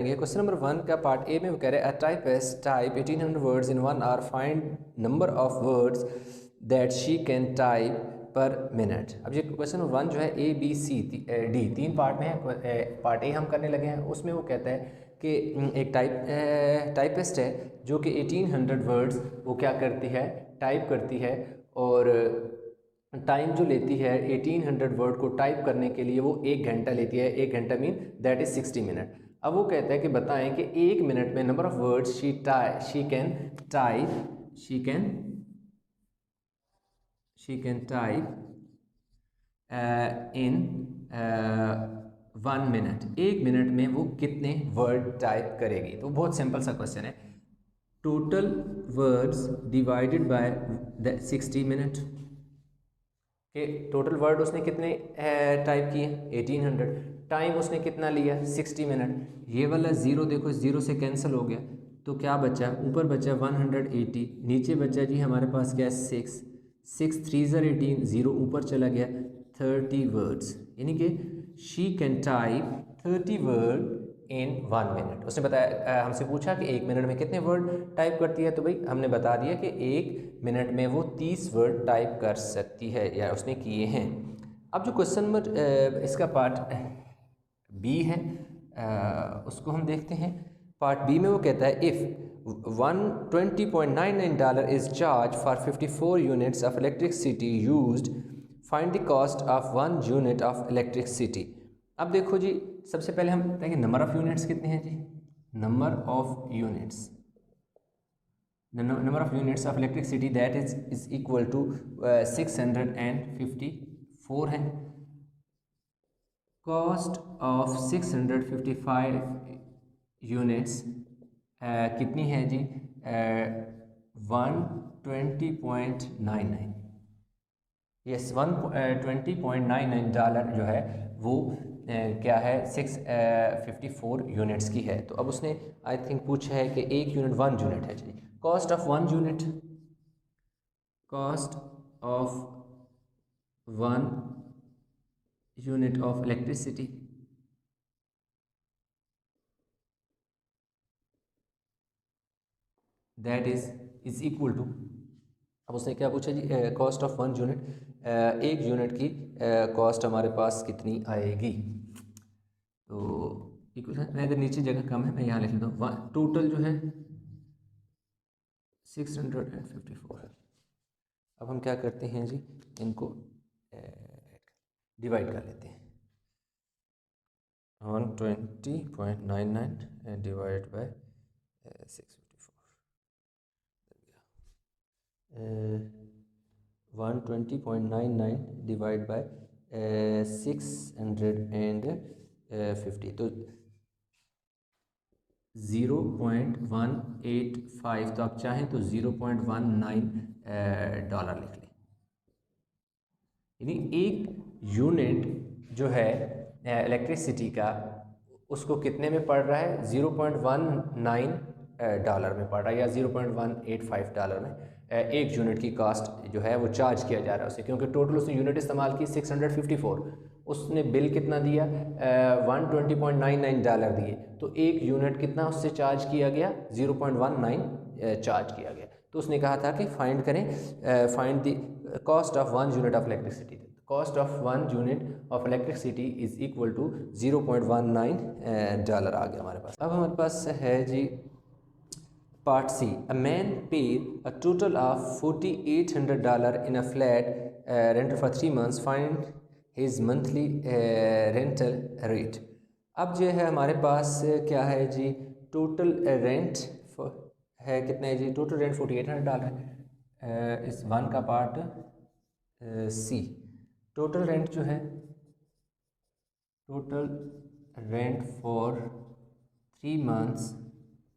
करेंगे। Question number 1 का part A में वो कह रहे हैं a typist type 1800 words in 1 hour, find number of words that she can type per minute. अब ये क्वेश्चन नंबर 1 जो है A B C D 3 part में है। पार्ट ए हम करने लगे हैं, उसमें वो कहता है कि एक टाइपिस्ट है जो कि 1800 वर्ड्स वो क्या करती है, टाइप करती है, और टाइम जो लेती है 1800 वर्ड को टाइप करने के लिए वो 1 घंटा लेती है। 1 घंटा मीन दैट इज़ 60 मिनट। अब वो कहता है कि बताएं कि 1 मिनट में number of words she can type in 1 minute. 1 minute में वो कितने वर्ड टाइप करेगी। तो बहुत सिंपल सा क्वेश्चन है। Total words divided by 60 minute के टोटल वर्ड उसने कितने टाइप किए 1800, टाइम उसने कितना लिया 60 मिनट। ये वाला ज़ीरो देखो, ज़ीरो से कैंसिल हो गया तो क्या बचा, ऊपर बचा 180, नीचे बचा जी हमारे पास क्या है 6 3 18, ज़ीरो ऊपर चला गया 30 वर्ड्स, यानी कि she can type 30 word in 1 minute. उसने बताया, हमसे पूछा कि 1 मिनट में कितने वर्ड टाइप करती है, तो भाई हमने बता दिया कि 1 मिनट में वो 30 वर्ड टाइप कर सकती है, या उसने किए हैं। अब जो क्वेश्चन नंबर इसका पार्ट बी है, उसको हम देखते हैं। पार्ट बी में वो कहता है if $120.99 is charge for 54 units of electricity used, find the cost of 1 unit of electricity. अब देखो जी, सबसे पहले हम देखेंगे नंबर ऑफ़ यूनिट्स कितने हैं जी। Number of units of electricity that is equal to 654 है। कॉस्ट ऑफ 655 यूनिट्स कितनी है जी 120.99। यस, $120.99 जो है वो क्या है 654 यूनिट्स की है। तो अब उसने आई थिंक पूछा है कि 1 यूनिट 1 यूनिट है जी। Cost of 1 unit, cost of 1 unit of electricity that is equal to, अब उसने क्या पूछा जी कॉस्ट ऑफ 1 यूनिट, 1 यूनिट की कॉस्ट हमारे पास कितनी आएगी। तो इक्वेशन मैं इधर नीचे जगह कम है, मैं यहाँ लिख लेता हूँ। टोटल जो है 654। अब हम क्या करते हैं जी, इनको डिवाइड कर लेते हैं। 120.99 डिवाइड बाय 654, 120.99 डिवाइड बाय 650, तो 0.185, तो आप चाहें तो $0.19 लिख लें। यानी 1 यूनिट जो है इलेक्ट्रिसिटी का, उसको कितने में पड़ रहा है, $0.19 में पड़ रहा है, या $0.185 में 1 यूनिट की कास्ट जो है वो चार्ज किया जा रहा है उसे, क्योंकि टोटल उसने यूनिट इस्तेमाल की 654, उसने बिल कितना दिया 120.99 दिए, तो 1 यूनिट कितना उससे चार्ज किया गया 0.19 चार्ज किया गया। तो उसने कहा था कि फाइंड करें, find the cost of 1 unit of electricity. Cost of 1 unit of electricity is equal to $0.19 आ गया हमारे पास। अब हमारे पास है जी part C, a man paid a total of $4,800 in a flat rent for 3 months, find his monthly rental rate. अब जो है हमारे पास क्या है जी, टोटल रेंट है कितना है जी, टोटल रेंट $4,800 है। इस 1 का पार्ट सी, टोटल रेंट जो है, टोटल रेंट फॉर 3 months,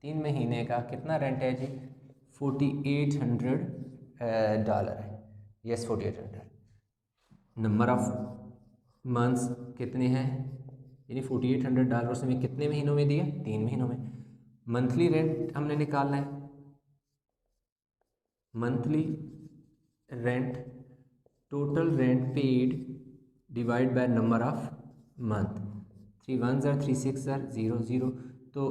3 महीने का कितना रेंट है जी $4,800 है। यस 4,800। नंबर ऑफ मंथ्स कितने हैं, यानी $4,800 उसने कितने महीनों में दिया, 3 महीनों में। मंथली रेंट हमने निकालना है, monthly rent, total rent paid divide by number of month. 3 1 3 6 0 0, तो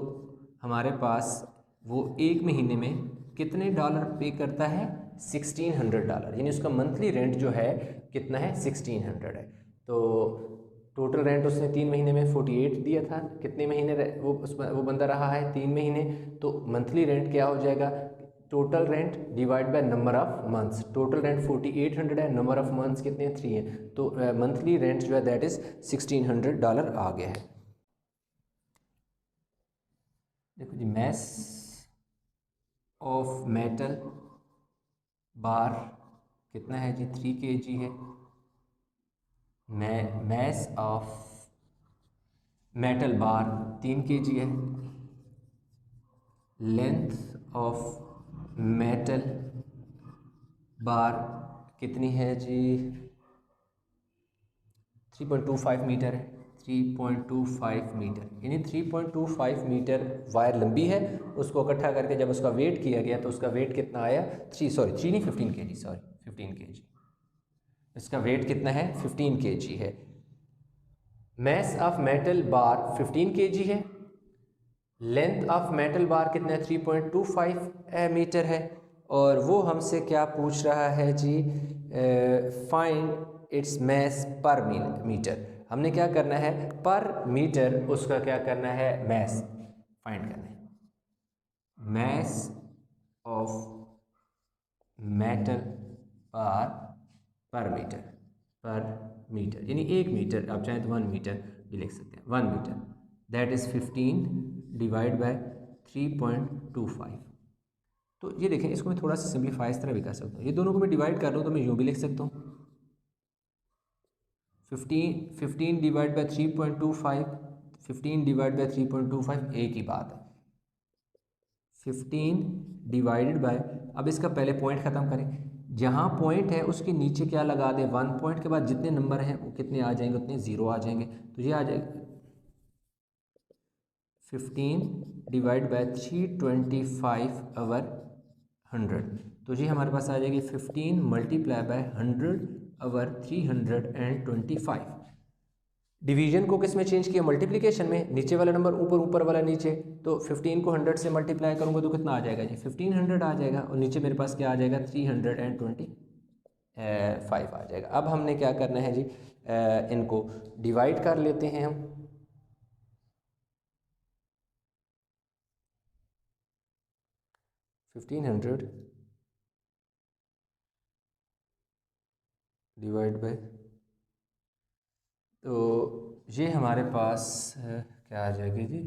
हमारे पास वो एक महीने में कितने डॉलर पे करता है? $1600, यानी उसका मंथली रेंट जो है कितना है? 1600 है। तो टोटल रेंट उसने 3 महीने में 48 दिया था। कितने महीने वो बंदा रहा है? 3 महीने। तो मंथली रेंट क्या हो जाएगा? Total rent divide by number of months. Total rent 4800 है, नंबर ऑफ मंथ्स कितने हैं? 3 हैं। तो मंथली रेंट जो है दैट इज़ $1600 आ गया है। देखो जी, मैस ऑफ मेटल बार कितना है जी? 3 kg है। Mass of metal bar 3 kg है। लेंथ ऑफ मेटल बार कितनी है जी? 3.25 मीटर है। 3.25 मीटर, यानी 3.25 मीटर वायर लंबी है। उसको इकट्ठा करके जब उसका वेट किया गया तो उसका वेट कितना आया? 15 kg, सॉरी 15 kg। इसका वेट कितना है? 15 kg है। Mass of metal bar 15 kg है। लेंथ ऑफ मेटल बार कितना है? 3.25 मीटर है। और वो हमसे क्या पूछ रहा है जी? फाइंड इट्स मैस पर मीटर। हमने क्या करना है? पर मीटर उसका क्या करना है? मैस फाइंड करना है। मैस ऑफ मेटल बार पर मीटर, यानी 1 मीटर, आप चाहें तो 1 मीटर भी लिख सकते हैं। 1 metre that is 15 divide by 3.25। तो ये देखें, इसको मैं थोड़ा सा सिंप्लीफाई इस तरह भी कर सकता हूँ। ये दोनों को मैं डिवाइड कर लूँ तो मैं यूँ भी लिख सकता हूँ 15 डिवाइड बाय 3.25। 15 डिवाइड बाय 3.25 एक ही बात है। 15 डिवाइडेड बाय, अब इसका पहले पॉइंट ख़त्म करें। जहाँ पॉइंट है उसके नीचे क्या लगा दें? 1। पॉइंट के बाद जितने नंबर हैं वो कितने आ जाएंगे? उतने 0 आ जाएंगे। तो ये आ जाएगा 15 डिवाइड बाय 325 ओवर 100। तो जी हमारे पास आ जाएगी 15 मल्टीप्लाई बाय 100 ओवर 325। डिवीजन को किस में चेंज किया? मल्टीप्लिकेशन में। नीचे वाला नंबर ऊपर, ऊपर वाला नीचे। तो 15 को 100 से मल्टीप्लाई करूँगा तो कितना आ जाएगा जी? 1500 आ जाएगा। और नीचे मेरे पास क्या आ जाएगा? 325 आ जाएगा। अब हमने क्या करना है जी? इनको डिवाइड कर लेते हैं हम। 1500 डिवाइड बाय, तो ये हमारे पास क्या आ जाएगी जी?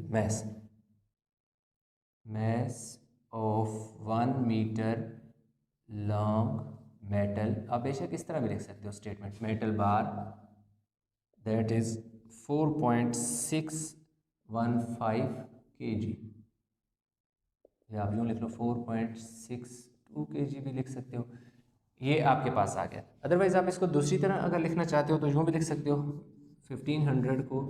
Mass of 1 metre long metal, आप बेशक इस तरह भी लिख सकते हो statement, metal bar that is 4.615 kg, या आप यूँ लिख लो 4.62 kg भी लिख सकते हो। ये आपके पास आ गया। अदरवाइज़ आप इसको दूसरी तरह अगर लिखना चाहते हो तो यूँ भी लिख सकते हो, 1500 को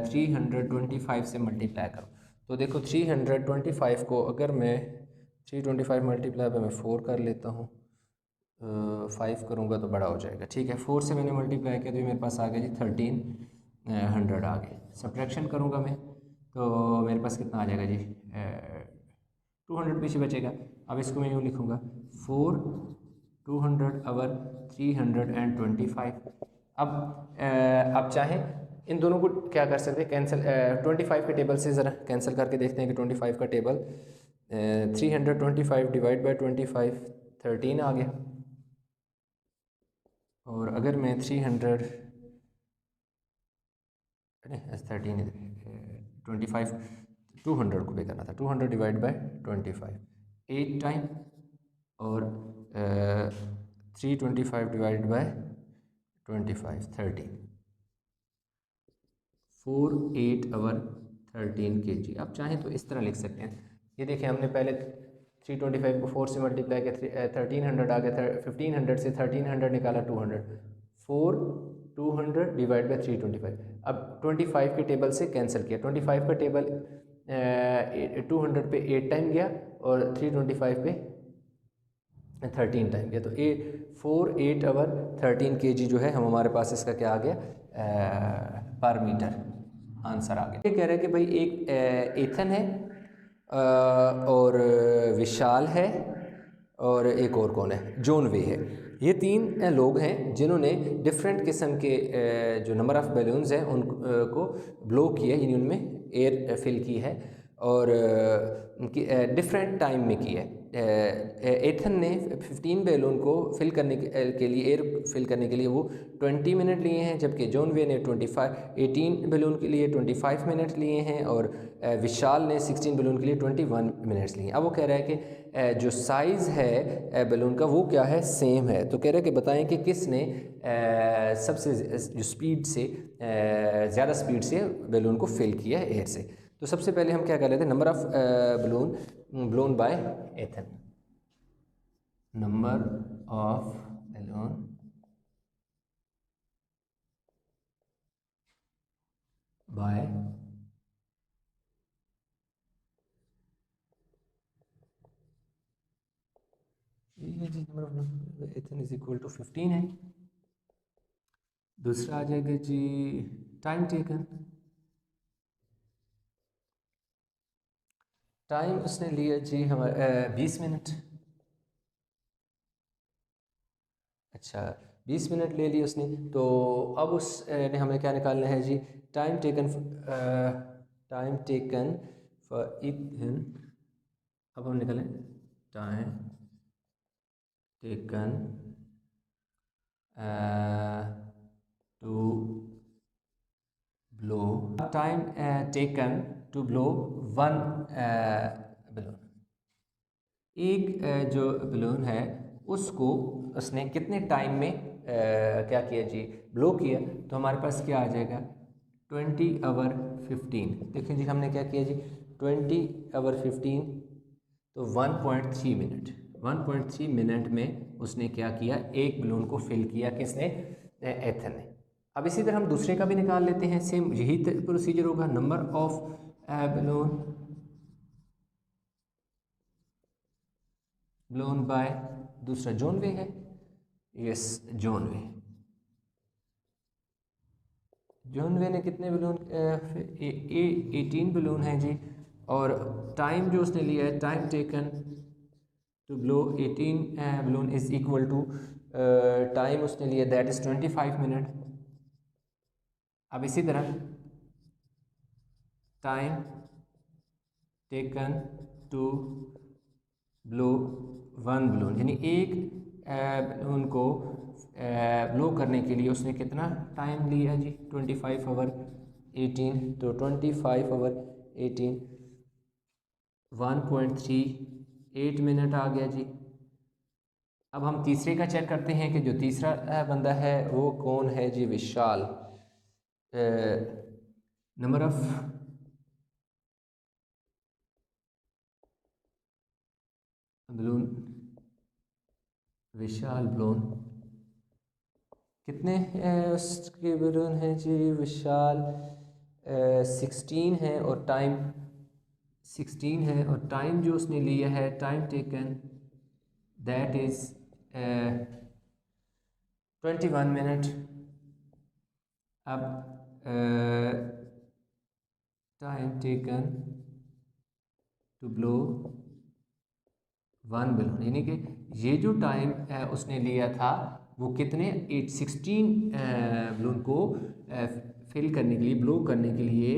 325 से मल्टीप्लाई करो। तो देखो 325 को अगर मैं 325 मल्टीप्लाई पे मैं 4 कर लेता हूँ, 5 करूँगा तो बड़ा हो जाएगा। ठीक है, 4 से मैंने मल्टीप्लाई किया तो मेरे पास आ गया जी 1300 आ गया। सब्ट्रैक्शन करूँगा मैं तो मेरे पास कितना आ जाएगा जी? 200 पीछे बचेगा। अब इसको मैं यूँ लिखूँगा 4 200 ओवर 325। अब आप चाहें इन दोनों को क्या कर सकते हैं? कैंसिल 25 के टेबल से ज़रा कैंसिल करके देखते हैं कि 25 का टेबल 325 डिवाइड बाई 25 13 आ गया। और अगर मैं 300 13 25 200 को पे करना था, 200 डिवाइड बाई 25 8 टाइम, और 325 डिवाइड बाई 25 13 48 ओवर 13 kg। आप चाहें तो इस तरह लिख सकते हैं। ये देखिए, हमने पहले 325 को 4 से मल्टीप्लाई किया, 1300 आ गया। 1500 से 1300 निकाला 200, 4 200 डिवाइड बाई 325। अब 25 के टेबल से कैंसिल किया। 25 का टेबल 200 पे 8 टाइम गया और 325 पे 13 टाइम गया। तो 48 ओवर 13 kg जो है हम हमारे पास इसका क्या आ गया? पर मीटर। आंसर आ गया। ये कह रहा है कि भाई एक एथन है और विशाल है और एक और कौन है, जॉन वे है। ये तीन लोग हैं जिन्होंने डिफरेंट किस्म के जो नंबर ऑफ़ बैलून्स हैं उनको ब्लो किया, यानी उनमें एयर फिल की है और उनकी डिफरेंट टाइम में की है। एथन ने 15 बैलून को फिल करने के लिए, एयर फिल करने के लिए वो 20 मिनट लिए हैं, जबकि जॉन वे ने 18 बैलून के लिए 25 मिनट लिए हैं और विशाल ने 16 बैलून के लिए 21 मिनट्स लिए हैं। अब वो कह रहा है कि जो साइज़ है बैलून का वो क्या है, सेम है। तो कह रहे हैं कि बताएं कि किसने सबसे जो स्पीड से ज़्यादा स्पीड से बैलून को फिल किया है एयर से। तो सबसे पहले हम क्या कर लेते हैं, number of balloon blown by Ethan, number of balloon by ये जी number of Ethan is equal to 15 है। दूसरा आ जाएगा जी टाइम टेकन, टाइम उसने लिया जी हमारे 20 मिनट। अच्छा 20 मिनट ले लिए उसने, तो अब उस ने हमें क्या निकालना है जी, टाइम टेकन फॉर इथन। अब हम निकालें time taken to blow, time taken to blow one balloon. एक जो बलून है उसको उसने कितने टाइम में क्या किया जी, ब्लो किया। तो हमारे पास क्या आ जाएगा 20 आवर 15। देखिए जी हमने क्या किया जी 20 आवर 15, तो 1.3 मिनट, 1.3 मिनट में उसने क्या किया, एक बलून को फिल किया, किसने, एथन ने। अब इसी तरह हम दूसरे का भी निकाल लेते हैं, सेम यही प्रोसीजर होगा। नंबर ऑफ ब्लोन बाय, दूसरा जॉन वे है, यस जॉन वे। जॉन वे ने कितने बलून 18 बलून हैं जी, और टाइम जो उसने लिया है, time taken to blow 18 balloon is equal to time उसने लिया दैट इज 25 मिनट। अब इसी तरह time taken to blow one balloon, यानी एक बलून को ब्लो करने के लिए उसने कितना टाइम लिया जी 25 आवर 18, तो 25 आवर 18 1.38 मिनट आ गया जी। अब हम तीसरे का चेक करते हैं कि जो तीसरा बंदा है वो कौन है जी, Vishal. Number of balloon, Vishal balloon कितने उसके बलून हैं जी, विशाल 16 है और टाइम 16 है, और टाइम जो उसने लिया है, time taken that is 21 minute. अब time taken to blow one balloon, यानी कि ये जो टाइम उसने लिया था वो कितने 816 बलून को फिल करने के लिए, ब्लो करने के लिए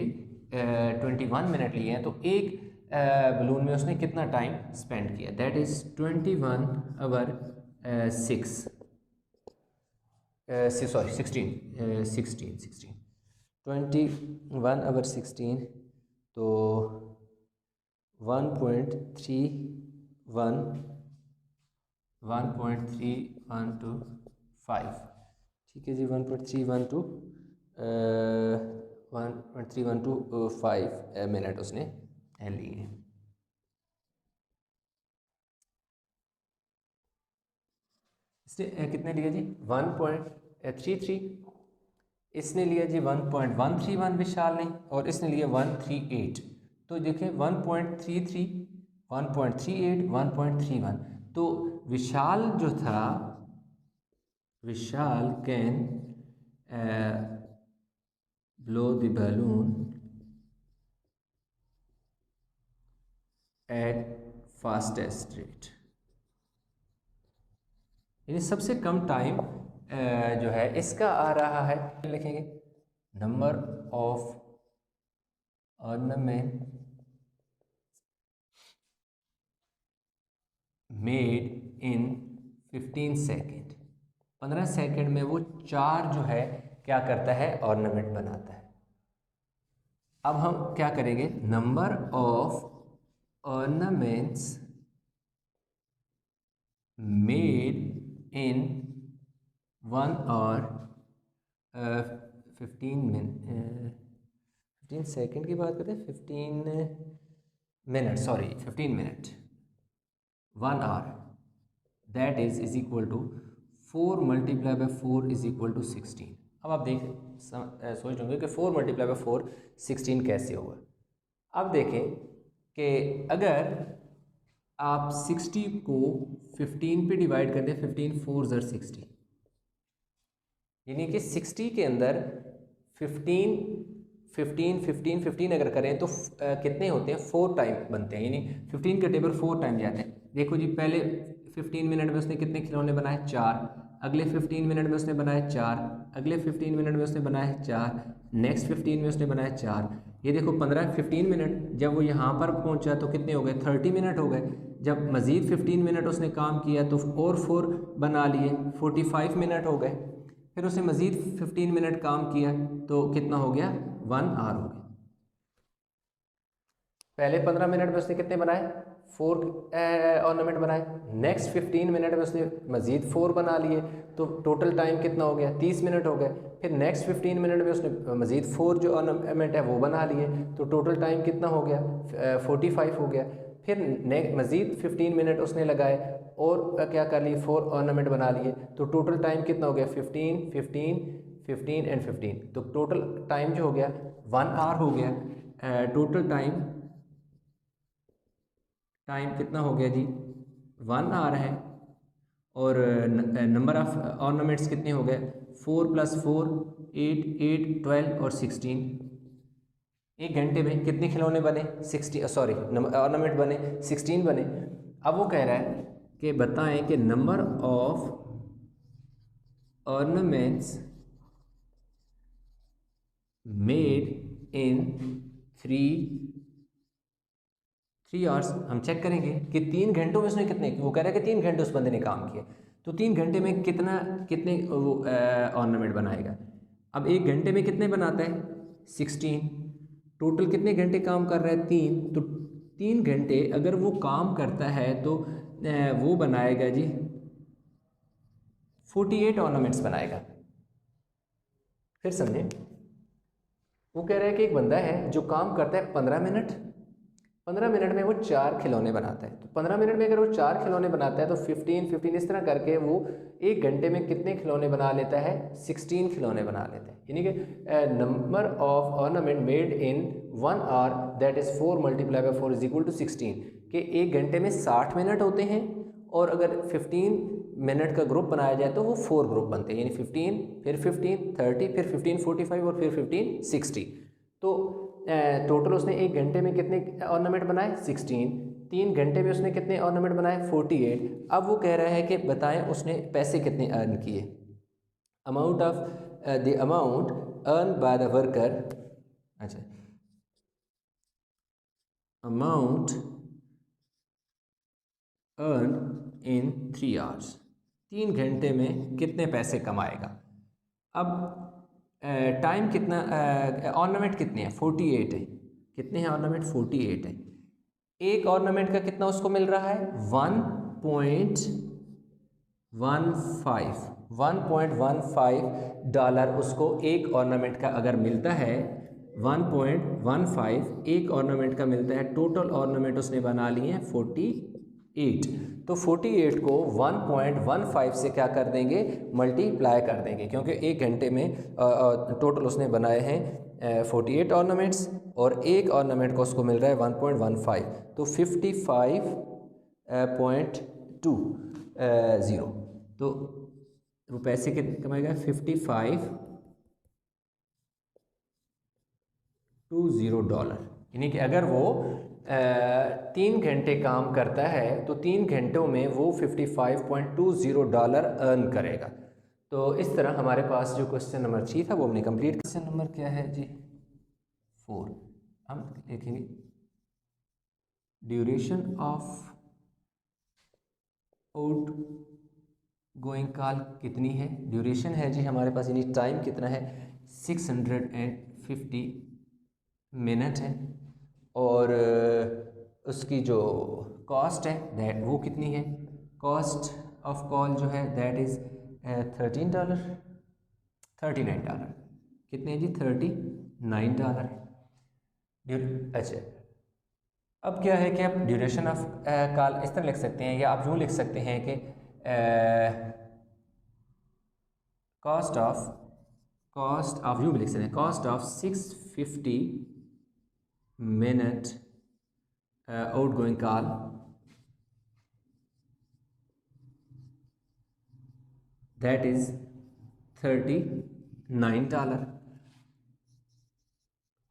21 मिनट लिए हैं। तो एक बलून में उसने कितना टाइम स्पेंड किया, that is 21 hour 6 sorry 16 21 hour 16, तो 1.3125, ठीक है जी 1.3125 मिनट उसने लिए हैं। इसने कितने लिया जी 1.33, इसने लिया जी 1.131 विशाल ने, और इसने लिया 138। तो देखिए 1.33 1.38 1.31, तो विशाल जो था, Vishal can blow the balloon at fastest rate, यानी सबसे कम टाइम जो है इसका आ रहा है, लिखेंगे number of ornament made in 15 second, 15 second में वो 4 जो है क्या करता है, ऑर्नामेंट बनाता है। अब हम क्या करेंगे, number of ornaments made in 1 और 15 सेकेंड की बात करते हैं, 15 minute, sorry 15 minute, 1 hour, that is equal to 4 multiply by 4 is equal to 16। अब आप सोच होंगे कि 4 मल्टीप्लाई बाई 4 16 कैसे होगा। अब देखें कि अगर आप 60 को 15 पे डिवाइड कर दें, 15 4 ज़र 60, यानी कि 60 के अंदर 15 15 15 15 अगर करें तो कितने होते हैं, 4 टाइम बनते हैं, यानी 15 के टेबल 4 टाइम जाते हैं। देखो जी, पहले 15 मिनट में उसने कितने खिलौने बनाए, 4, अगले 15 मिनट में उसने बनाए 4, अगले 15 मिनट में उसने बनाए 4, नेक्स्ट 15 में उसने बनाए 4। ये देखो 15 मिनट, जब वो यहाँ पर पहुँचा तो कितने हो गए, 30 मिनट हो गए। जब मज़ीद 15 मिनट उसने काम किया तो और 4 बना लिए, 45 मिनट हो गए। फिर उसने मज़ीद 15 मिनट काम किया तो कितना हो गया, 1 आवर हो गया। पहले 15 मिनट में उसने कितने बनाए, 4 ऑर्नामेंट बनाए। नेक्स्ट 15 मिनट में उसने मज़ीद 4 बना लिए, तो टोटल टाइम कितना हो गया, 30 मिनट हो गए। फिर नेक्स्ट 15 मिनट में उसने मज़ीद 4 जो ऑर्नामेंट है वो बना लिए, तो टोटल टाइम कितना हो गया, 45 हो गया। फिर मज़ीद 15 मिनट उसने लगाए और क्या कर लिए, 4 ऑर्नामेंट बना लिए, तो टोटल टाइम कितना हो गया, 15 15 15 एंड 15, तो टोटल टाइम जो हो गया 1 आवर हो गया। टोटल टाइम कितना हो गया जी, 1 आवर है। और नंबर ऑफ ऑर्नामेंट्स कितने हो गए, 4 + 4 8 8 12 और 16। एक घंटे में कितने खिलौने बने, 60, सॉरी ऑर्नामेंट बने 16 बने। अब वो कह रहा है कि बताएं कि number of ornaments made in 3 hours. हम चेक करेंगे कि 3 घंटों में उसने कितने, वो कह रहा है कि 3 घंटे उस बंदे ने काम किया, तो 3 घंटे में कितने वो ऑर्नामेंट बनाएगा। अब 1 घंटे में कितने बनाता है, 16। टोटल कितने घंटे काम कर रहा है, 3, तो 3 घंटे अगर वो काम करता है तो वो बनाएगा जी 48 ऑर्नामेंट्स बनाएगा। फिर समझें, वो कह रहा है कि एक बंदा है जो काम करता है 15 मिनट, 15 मिनट में वो 4 खिलौने बनाता है। तो 15 मिनट में अगर वो 4 खिलौने बनाता है तो 15 15 इस तरह करके वो 1 घंटे में कितने खिलौने बना लेता है, 16 खिलौने बना लेता है। यानी कि number of ornament made in 1 hour that is 4 multiply by 4 is equal to 16, कि 1 घंटे में 60 मिनट होते हैं, और अगर 15 मिनट का ग्रुप बनाया जाए तो वो 4 ग्रुप बनते हैं, यानी 15 फिर 15 30 फिर 15 45 और फिर 15 60। तो टोटल उसने 1 घंटे में कितने ऑर्नामेंट बनाए, 16। 3 घंटे में उसने कितने ऑर्नामेंट बनाए, 48। अब वो कह रहा है कि बताएं उसने पैसे कितने अर्न किए। Amount of the amount earn by the worker, अच्छा, अमाउंट अर्न इन 3 आवर्स, 3 घंटे में कितने पैसे कमाएगा। अब टाइम कितना, ऑर्नामेंट कितने हैं, 48 है। कितने हैं ऑर्नामेंट, 48 है। एक ऑर्नामेंट का कितना उसको मिल रहा है, 1.15 डॉलर उसको एक ऑर्नामेंट का अगर मिलता है, 1.15 एक ऑर्नामेंट का मिलता है। टोटल ऑर्नामेंट उसने बना लिए हैं 48, तो 48 को 1.15 से क्या कर देंगे, मल्टीप्लाई कर देंगे, क्योंकि 1 घंटे में टोटल उसने बनाए हैं 48 ऑर्नामेंट्स, और एक ऑर्नामेंट को उसको मिल रहा है 1.15, तो 55.20, तो वो पैसे कितने कमाएगा, 55.20 डॉलर। यानी कि अगर वो 3 घंटे काम करता है तो 3 घंटों में वो $55.20 अर्न करेगा। तो इस तरह हमारे पास जो क्वेश्चन नंबर 3 था वो हमने कंप्लीट। क्वेश्चन नंबर क्या है जी 4, हम लिखेंगे duration of outgoing call कितनी है। ड्यूरेशन है जी हमारे पास, यानी टाइम कितना है 650 मिनट है। और उसकी जो कॉस्ट है दैट वो कितनी है, कॉस्ट ऑफ कॉल जो है दैट इज़ $39। कितने जी $39। अच्छा, अब क्या है कि आप ड्यूरेशन ऑफ कॉल इस तरह लिख सकते हैं या आप यूँ लिख सकते हैं कि कॉस्ट ऑफ यूँ भी लिख सकते हैं cost of 650 minute outgoing call that is $39।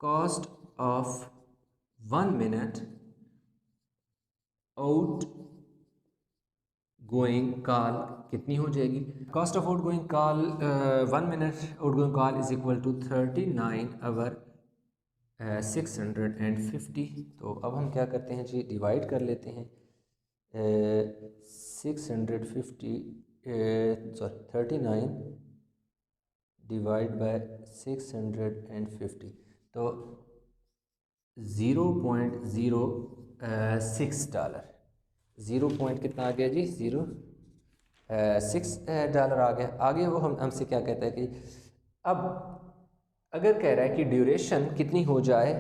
Cost of 1 minute outgoing call कितनी हो जाएगी। Cost of outgoing call 1 minute outgoing call is equal to 39 over 650। तो अब हम क्या करते हैं जी, डिवाइड कर लेते हैं 39 डिवाइड बाय 650 तो $0.06। 0 पॉइंट कितना आ गया जी, $0.06 आ गया। आगे वो हमसे क्या कहता है कि अब अगर कह रहा है कि ड्यूरेशन कितनी हो जाए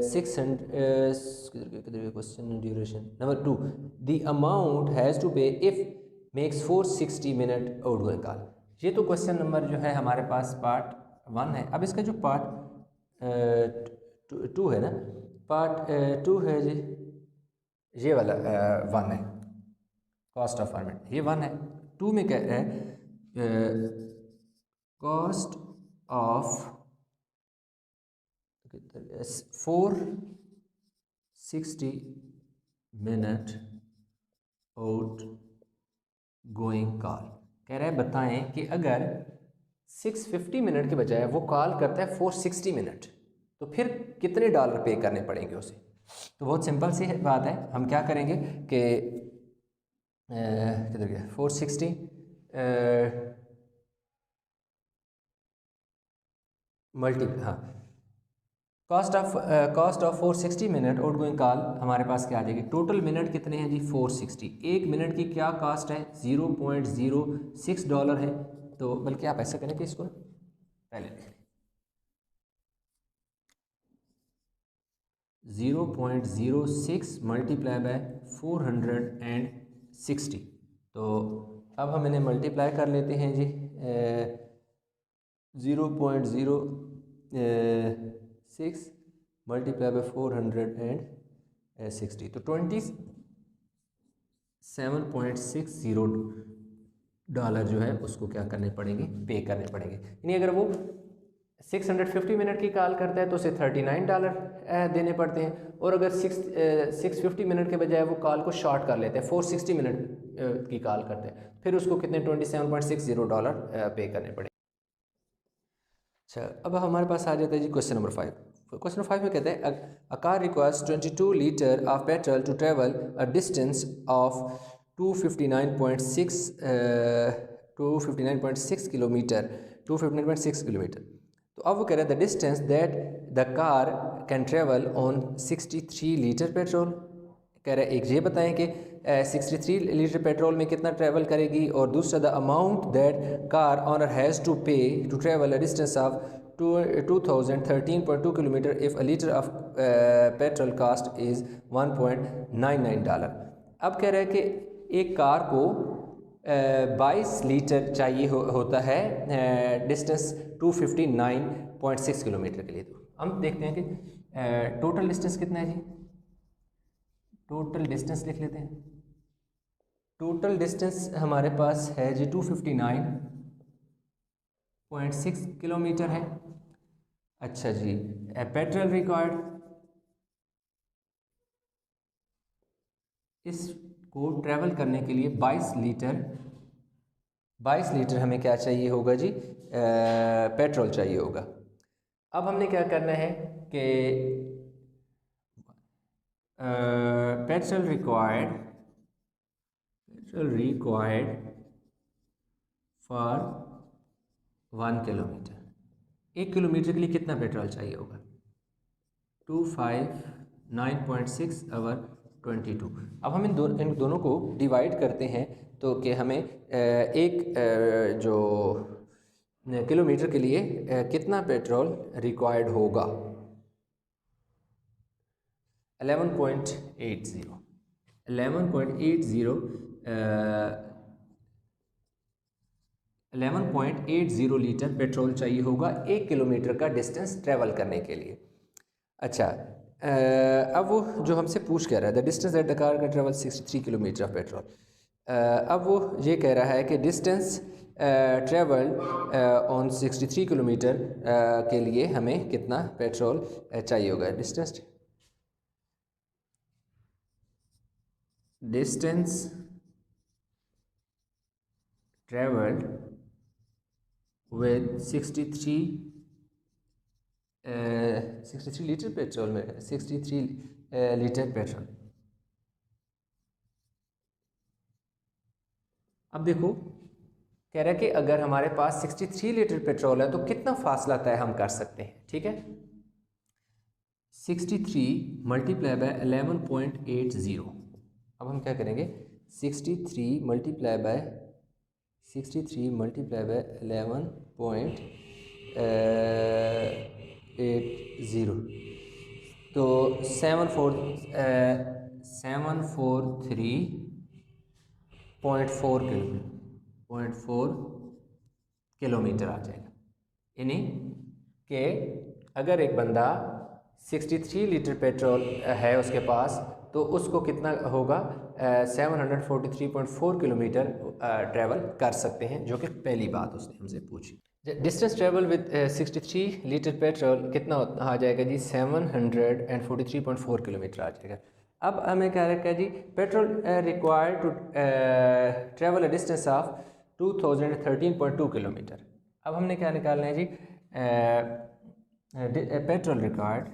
600 question duration number 2 the amount has to pay if makes 460 minute outgoing call. ये तो क्वेश्चन नंबर जो है हमारे पास पार्ट 1 है। अब इसका जो पार्ट 2 है ना, पार्ट 2 है जी ये वाला 1 है, कॉस्ट ऑफ फार्मेट ये 1 है। 2 में कह रहा है cost of 460 minute outgoing call. कह रहा है बताएं कि अगर 650 मिनट के बजाय वो कॉल करता है 460 मिनट तो फिर कितने डॉलर पे करने पड़ेंगे उसे। तो बहुत सिंपल सी बात है, हम क्या करेंगे कि किधर गया 460 मल्टी हाँ cost of 460 minute outgoing call हमारे पास क्या आ जाएगी। टोटल मिनट कितने हैं जी 460। एक मिनट की क्या कॉस्ट है $0.06 है। तो बल्कि आप ऐसा करें कि इसको पहले लिख लें 0.06 मल्टीप्लाई बाय 460। तो अब हम इन्हें मल्टीप्लाई कर लेते हैं जी 0.06 मल्टीप्लाई बाय 460 तो $27.60 जो है उसको क्या करने पड़ेंगे, पे करने पड़ेंगे। यानी अगर वो 650 मिनट की कॉल करता है तो उसे $39 देने पड़ते हैं। और अगर 650 मिनट के बजाय वो कॉल को शॉर्ट कर लेते हैं 460 मिनट की कॉल करते हैं फिर उसको कितने $27.60 पे करने पड़ेंगे। अच्छा, अब हमारे पास आ जाता है जी क्वेश्चन नंबर 5। क्वेश्चन नंबर 5 में कहते हैं a car requires 22 litre of petrol to travel a distance of 259.6 kilometre. तो अब वो कह रहा है the distance that the car can travel on 63 litre petrol. कह रहा है एक ये बताएं कि 63 लीटर पेट्रोल में कितना ट्रैवल करेगी, और दूसरा the amount that car owner has to pay to travel a distance of 2013.2 kilometre if a litre of petrol cost is $1.99। अब कह रहा है कि एक कार को 22 लीटर चाहिए होता है डिस्टेंस 259.6 किलोमीटर के लिए। तो हम देखते हैं कि टोटल डिस्टेंस कितना है जी, टोटल डिस्टेंस लिख लेते हैं। टोटल डिस्टेंस हमारे पास है जी 259.6 किलोमीटर है। अच्छा जी, पेट्रोल रिक्वायर्ड इसको ट्रैवल करने के लिए 22 लीटर हमें क्या चाहिए होगा जी, पेट्रोल चाहिए होगा। अब हमने क्या करना है कि petrol required for 1 kilometre, 1 kilometre के लिए कितना पेट्रोल चाहिए होगा, 259.6 आवर 22। अब हम इन दोनों को डिवाइड करते हैं तो कि हमें जो किलोमीटर के लिए कितना पेट्रोल रिक्वायर्ड होगा, 11.80 लीटर पेट्रोल चाहिए होगा 1 किलोमीटर का डिस्टेंस ट्रैवल करने के लिए। अच्छा, अब वो जो हमसे पूछ कह रहा है the distance that the car का ट्रेवल 63 किलोमीटर ऑफ पेट्रोल। अब वो ये कह रहा है कि डिस्टेंस ट्रेवल्ड ऑन 63 किलोमीटर के लिए हमें कितना पेट्रोल चाहिए होगा। Distance travelled with 63 litre petrol में 63 लीटर पेट्रोल। अब देखो कह रहा है कि अगर हमारे पास 63 लीटर पेट्रोल है तो कितना फासला तय हम कर सकते हैं। ठीक है, 63 मल्टीप्लाई बाय 11.80। अब हम क्या करेंगे, 63 मल्टीप्लाई बाय 11.80 तो 743.4 किलोमीटर आ जाएगा। यानी कि अगर एक बंदा 63 लीटर पेट्रोल है उसके पास तो उसको कितना होगा, 743.4 किलोमीटर ट्रैवल कर सकते हैं, जो कि पहली बात उसने हमसे पूछी। Distance travel with 63 litre petrol कितना आ जाएगा जी, 743.4 किलोमीटर आ जाएगा। अब हमें क्या रखा है जी, petrol required to travel a distance of 2013.2 kilometre. अब हमने क्या निकालना है जी, petrol required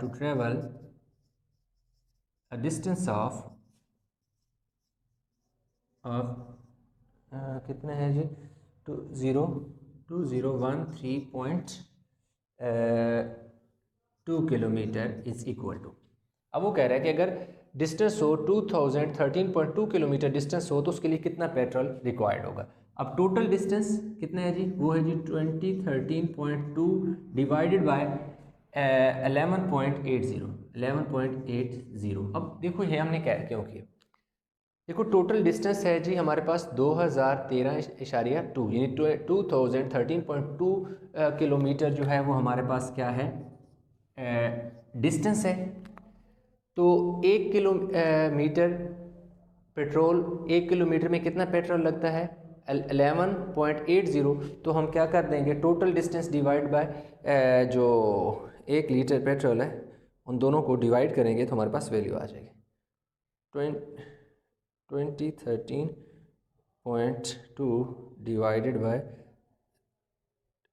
to travel a distance of कितना है जी, 2013.2 किलोमीटर इज इक्वल टू। अब वो कह रहा है कि अगर डिस्टेंस हो 2013.2 किलोमीटर डिस्टेंस हो तो उसके लिए कितना पेट्रोल रिक्वायर्ड होगा। अब टोटल डिस्टेंस कितना है जी, वो है जी 2013.2 डिवाइडेड बाय 11.80। अब देखो ये हमने क्यों किया, देखो टोटल डिस्टेंस है जी हमारे पास 2013.2 यानी 2013.2 किलोमीटर जो है वो हमारे पास क्या है, डिस्टेंस है। तो 1 किलोमीटर पेट्रोल, 1 किलोमीटर में कितना पेट्रोल लगता है, 11.80। तो हम क्या कर देंगे, टोटल डिस्टेंस डिवाइड बाय जो 1 लीटर पेट्रोल है उन दोनों को डिवाइड करेंगे तो हमारे पास वैल्यू आ जाएगी 2013.2 डिवाइडेड बाय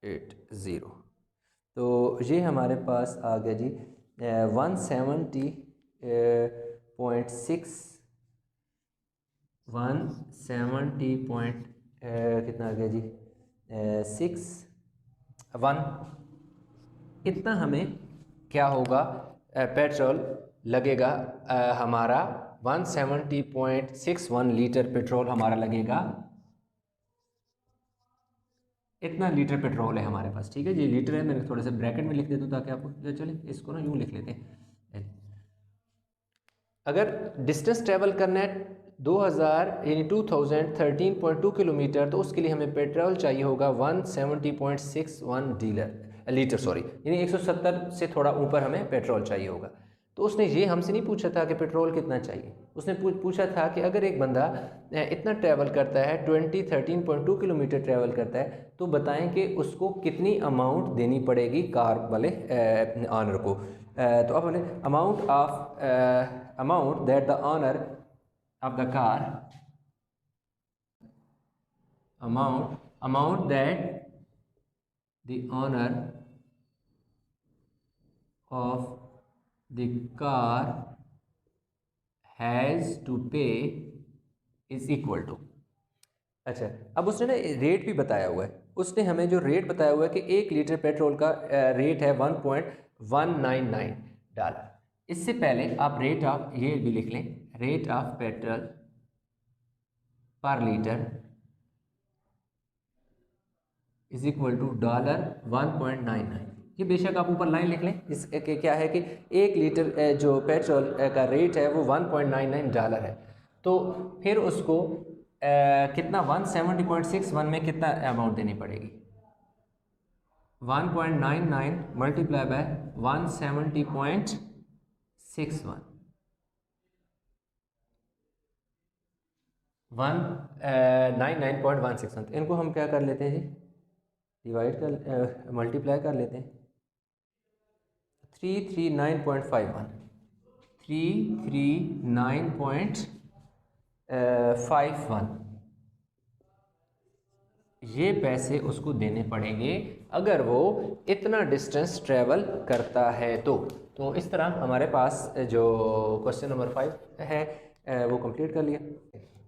80। तो ये हमारे पास आ गया जी 170 कितना आ गया जी 61। इतना हमें क्या होगा, पेट्रोल लगेगा हमारा 170.61 लीटर पेट्रोल हमारा लगेगा। इतना लीटर पेट्रोल है हमारे पास। ठीक है जी, लीटर है, मैं थोड़ा सा ब्रैकेट में लिख देता हूँ ताकि आपको चले, इसको ना यूँ लिख लेते हैं। अगर डिस्टेंस ट्रेवल करना है 2000 यानी 2013.2 किलोमीटर तो उसके लिए हमें पेट्रोल चाहिए होगा 170.61 लीटर यानी 170 से थोड़ा ऊपर हमें पेट्रोल चाहिए होगा। तो उसने ये हमसे नहीं पूछा था कि पेट्रोल कितना चाहिए, उसने पूछा था कि अगर एक बंदा इतना ट्रैवल करता है 13.2 किलोमीटर ट्रैवल करता है तो बताएं कि उसको कितनी अमाउंट देनी पड़ेगी कार वाले ऑनर को। तो अब बोले amount that the owner of the car amount that the owner of the car has to pay is equal to। अच्छा, अब उसने ना रेट भी बताया हुआ है। उसने हमें जो रेट बताया हुआ है कि 1 लीटर पेट्रोल का रेट है $1.199। इससे पहले आप रेट ऑफ ये भी लिख लें, रेट ऑफ पेट्रोल पर लीटर इज इक्वल टू $1.99। ये बेशक आप ऊपर लाइन लिख लें। इस क्या है कि 1 लीटर जो पेट्रोल का रेट है वो $1.99 है। तो फिर उसको कितना 170.61 में कितना अमाउंट देनी पड़ेगी? 1.99 मल्टीप्लाई बाय 170.61 199.161। इनको हम क्या कर लेते हैं जी, डिवाइड कर मल्टीप्लाई कर लेते हैं। 339.51 339.51 ये पैसे उसको देने पड़ेंगे अगर वो इतना डिस्टेंस ट्रैवल करता है। तो इस तरह हमारे पास जो क्वेश्चन नंबर 5 है वो कंप्लीट कर लिया।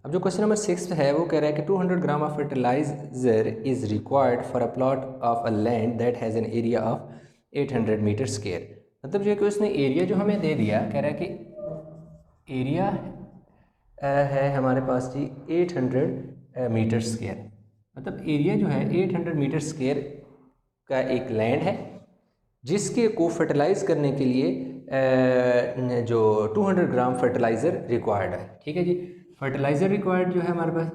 अब जो क्वेश्चन नंबर 6 है वो कह रहा है कि 200 gram of fertiliser is required for a plot of a land that has an area of 800 metre square. मतलब जो है कि उसने एरिया जो हमें दे दिया, कह रहा है कि एरिया है हमारे पास जी 800 मीटर स्क्वायर। मतलब एरिया जो है 800 मीटर स्क्वायर का एक लैंड है जिसके को फर्टिलाइज करने के लिए जो 200 ग्राम फर्टिलाइज़र रिक्वायर्ड है। ठीक है जी, फर्टिलाइज़र रिक्वायर्ड जो है हमारे पास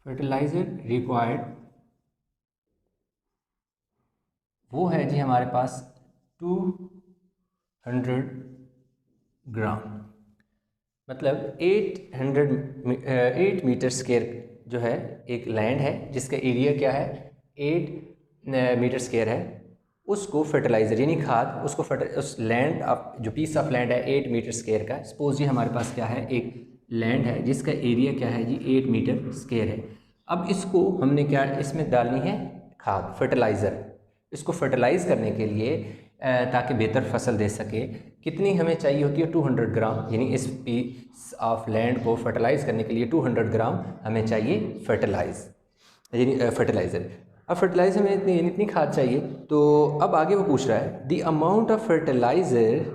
फर्टिलाइज़र रिक्वायर्ड वो है जी हमारे पास 200 ग्राम। मतलब 8 मीटर स्क्वायर जो है एक लैंड है जिसका एरिया क्या है 8 मीटर स्क्वायर है। उसको फर्टिलाइज़र यानी खाद उसको उस लैंड जो पीस ऑफ लैंड है 8 मीटर स्क्वायर का, सपोज जी हमारे पास क्या है एक लैंड है जिसका एरिया क्या है जी 8 मीटर स्क्वायर है। अब इसको हमने क्या इसमें डालनी है खाद फर्टिलाइज़र। इसको फर्टिलाइज़ करने के लिए ताकि बेहतर फसल दे सके कितनी हमें चाहिए होती है 200 ग्राम। यानी इस पीस ऑफ लैंड को फर्टिलाइज़ करने के लिए 200 ग्राम हमें चाहिए फर्टिलाइज़र। अब फर्टिलाइज़र में इतनी खाद चाहिए। तो अब आगे वो पूछ रहा है the amount of fertiliser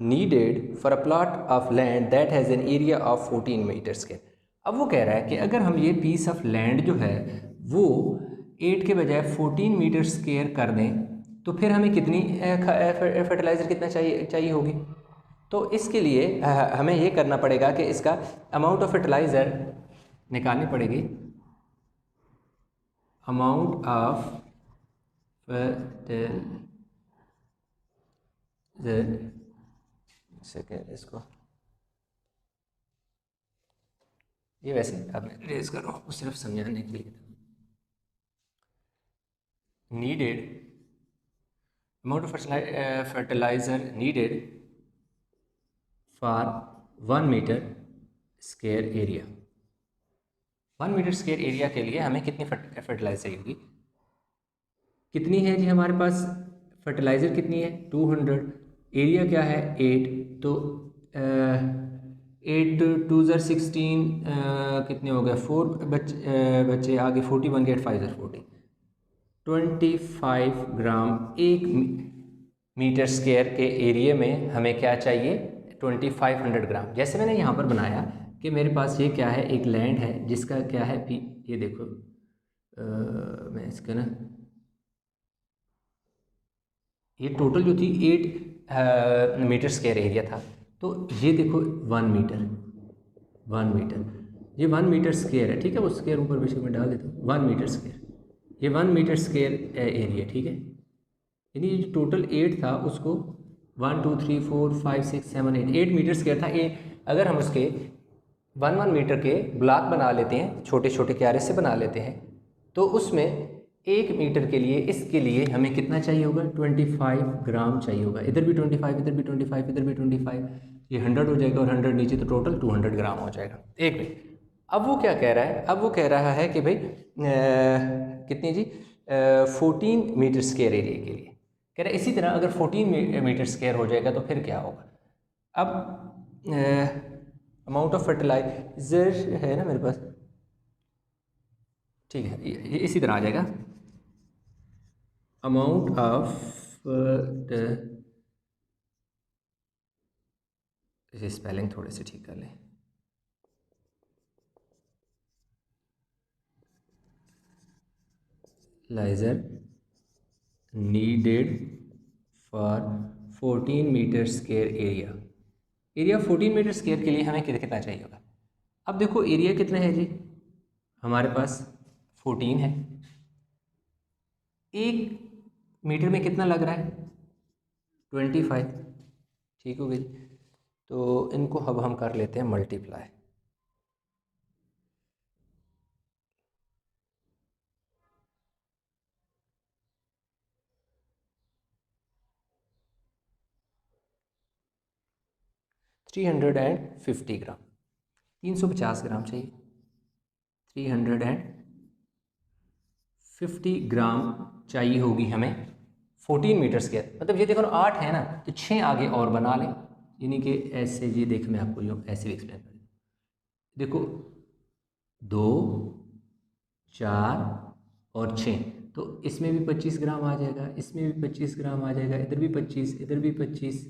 needed for a plot of land that has an area of 14 metre square. अब वो कह रहा है कि अगर हम ये पीस ऑफ लैंड जो है वो 8 के बजाय 14 मीटर स्क्वायर कर दें तो फिर हमें कितनी फर्टिलाइज़र कितना चाहिए होगी। तो इसके लिए हमें ये करना पड़ेगा कि इसका अमाउंट ऑफ फर्टिलाइज़र निकालनी पड़ेगी। अमाउंट ऑफ फर्टिलाइज़र सेकेंड इसको ये वैसे अब मैं रेज कर रहा हूँ सिर्फ समझाने के लिए। Needed amount of fertiliser needed for 1 metre square area. 1 metre square area के लिए हमें कितनी फर्टिलाइज़र चाहिए होगी? कितनी है जी हमारे पास फर्टिलाइज़र कितनी है 200, एरिया क्या है 8। तो 8 2 ज़र 16 कितने हो गए 4 बच्चे आगे 40 बन गए 5 ज़र 40 25 ग्राम 1 मीटर स्क्वायर के एरिया में हमें क्या चाहिए 2500 ग्राम। जैसे मैंने यहाँ पर बनाया कि मेरे पास ये क्या है एक लैंड है जिसका क्या है ये देखो मैं इसका ना ये टोटल जो थी 8 मीटर स्क्वायर एरिया था। तो ये देखो 1 मीटर ये 1 मीटर स्क्वायर है। ठीक है, वो स्क्वायर ऊपर बेशक में डाल देता हूँ 1 मीटर स्क्वायर। ये 1 मीटर स्क्वायर एरिया ठीक है, यानी जो टोटल 8 था उसको 1 2 3 4 5 6 7 8 मीटर स्क्वायर था। अगर हम उसके 1 मीटर के ब्लॉक बना लेते हैं, छोटे छोटे क्यारे से बना लेते हैं, तो उसमें 1 मीटर के लिए इसके लिए हमें कितना चाहिए होगा, 25 ग्राम चाहिए होगा। इधर भी 25, इधर भी 25, इधर भी 25, ये 100 हो जाएगा और 100 नीचे, तो टोटल 200 ग्राम हो जाएगा एक में। अब वो क्या कह रहा है, अब वो कह रहा है कि भाई कितनी जी, 14 मीटर स्क्वायर एरिया के लिए कह रहा है। इसी तरह अगर 14 मीटर स्क्वायर हो जाएगा तो फिर क्या होगा। अब अमाउंट ऑफ फर्टिलाइजर है ना मेरे पास, ठीक है, ये इसी तरह आ जाएगा। अमाउंट ऑफ इसे स्पेलिंग थोड़े से ठीक कर लें। लाइजर needed for 14 metre square area. Area 14 metre square के लिए हमें कितना चाहिए होगा। अब देखो एरिया कितना है जी, हमारे पास 14 है। 1 मीटर में कितना लग रहा है, 25, ठीक हो गई। तो इनको अब हम कर लेते हैं मल्टीप्लाई। थ्री 350 ग्राम, 350 ग्राम चाहिए। 350 ग्राम चाहिए होगी हमें 14 मीटर स्क्वायर। मतलब ये देखो ना 8 है ना, तो 6 आगे और बना लें, यानी कि ऐसे, ये देख मैं आपको यूँ ऐसे भी एक्सप्लेन कर, देखो 2 4 और 6, तो इसमें भी 25 ग्राम आ जाएगा, इसमें भी 25 ग्राम आ जाएगा, इधर भी 25, इधर भी 25,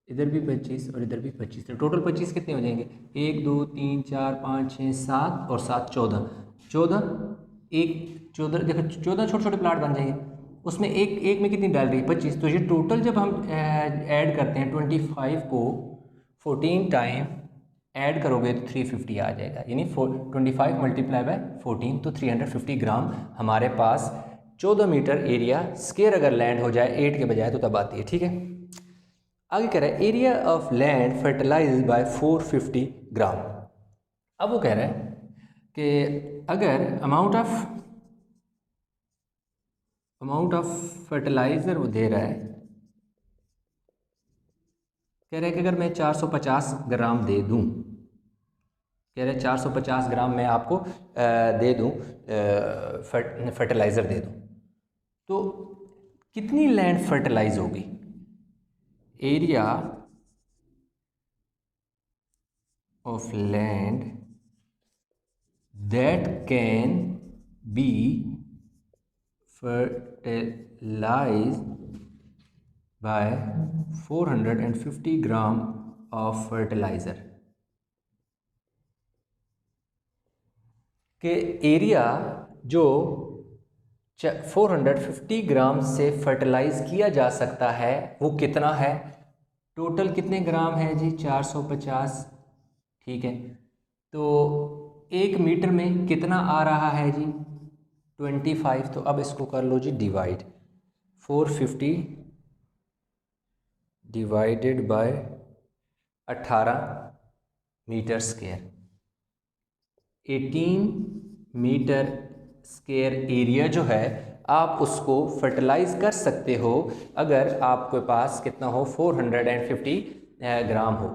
इधर भी 25 और इधर भी 25, तो टोटल 25 कितने हो जाएंगे, 1 2 3 4 5 6 7 और 7 14, 14 एक 14, देखो 14 छोटे छोटे प्लाट बन जाएंगे, उसमें एक में कितनी डाल रही है, 25। तो ये टोटल जब हम ऐड करते हैं 25 को 14 टाइम ऐड करोगे तो 350 आ जाएगा, यानी 25 मल्टीप्लाई बाय 14, तो 350 ग्राम हमारे पास 14 मीटर एरिया स्क्वायर अगर लैंड हो जाए 8 के बजाय तो तब आती है, ठीक है। आगे कह रहा है area of land fertilise by 450 gram. अब वो कह रहा है कि अगर अमाउंट ऑफ फर्टिलाइजर वो दे रहा है, कह रहा है कि अगर मैं 450 ग्राम दे दूं, कह रहे हैं 450 ग्राम मैं आपको दे दूं, फर्टिलाइज़र दे दूं, तो कितनी लैंड फर्टिलाइज होगी। Area of land that can be fertilise by 450 gram of fertiliser, के एरिया जो 450 ग्राम से फर्टिलाइज किया जा सकता है वो कितना है। टोटल कितने ग्राम है जी, 450, ठीक है। तो 1 मीटर में कितना आ रहा है जी, 25। तो अब इसको कर लो जी divide, 450 divided by 18 metre square, 18 metre square area जो है आप उसको फर्टिलाइज कर सकते हो अगर आपके पास कितना हो, 450 ग्राम हो।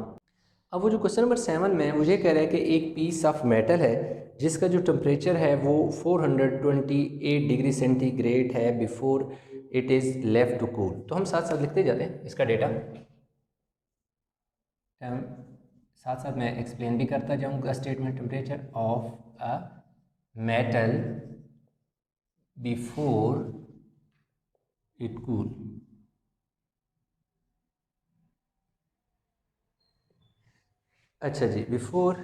अब वो जो क्वेश्चन नंबर 7 में मुझे कह रहा है कि एक पीस ऑफ मेटल है जिसका जो टेम्परेचर है वो 428 डिग्री सेंटीग्रेड है before it is left to cool. तो हम साथ साथ लिखते जाते हैं इसका डेटा, साथ साथ मैं एक्सप्लेन भी करता जाऊंगा statement. Temperature of a metal before it cool, अच्छा जी, बिफोर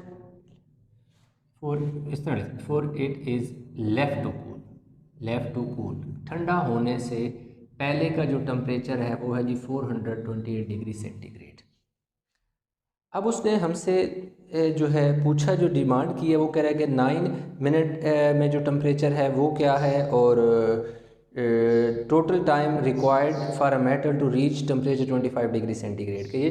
इस तरह before it is left to cool, left to cool, ठंडा होने से पहले का जो टेम्परेचर है वो है जी 428 डिग्री सेंटीग्रेड। अब उसने हमसे जो है पूछा, जो डिमांड की है वो कह रहा है कि 9 मिनट में जो टेम्परेचर है वो क्या है और total time required for a metal to reach temperature 25 degree centigrade के ये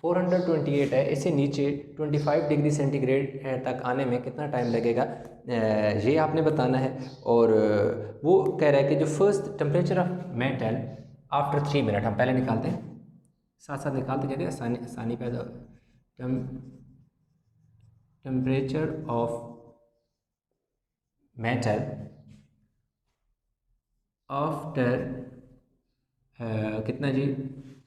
428 है, इसे नीचे 25 डिग्री सेंटीग्रेड तक आने में कितना टाइम लगेगा ये आपने बताना है। और वो कह रहा है कि जो first temperature of metal after 3 minute, हम पहले निकालते हैं, साथ साथ निकालते जाते हैं, आसानी पैदा। टेम्परेचर ऑफ मेटल आफ्टर कितना जी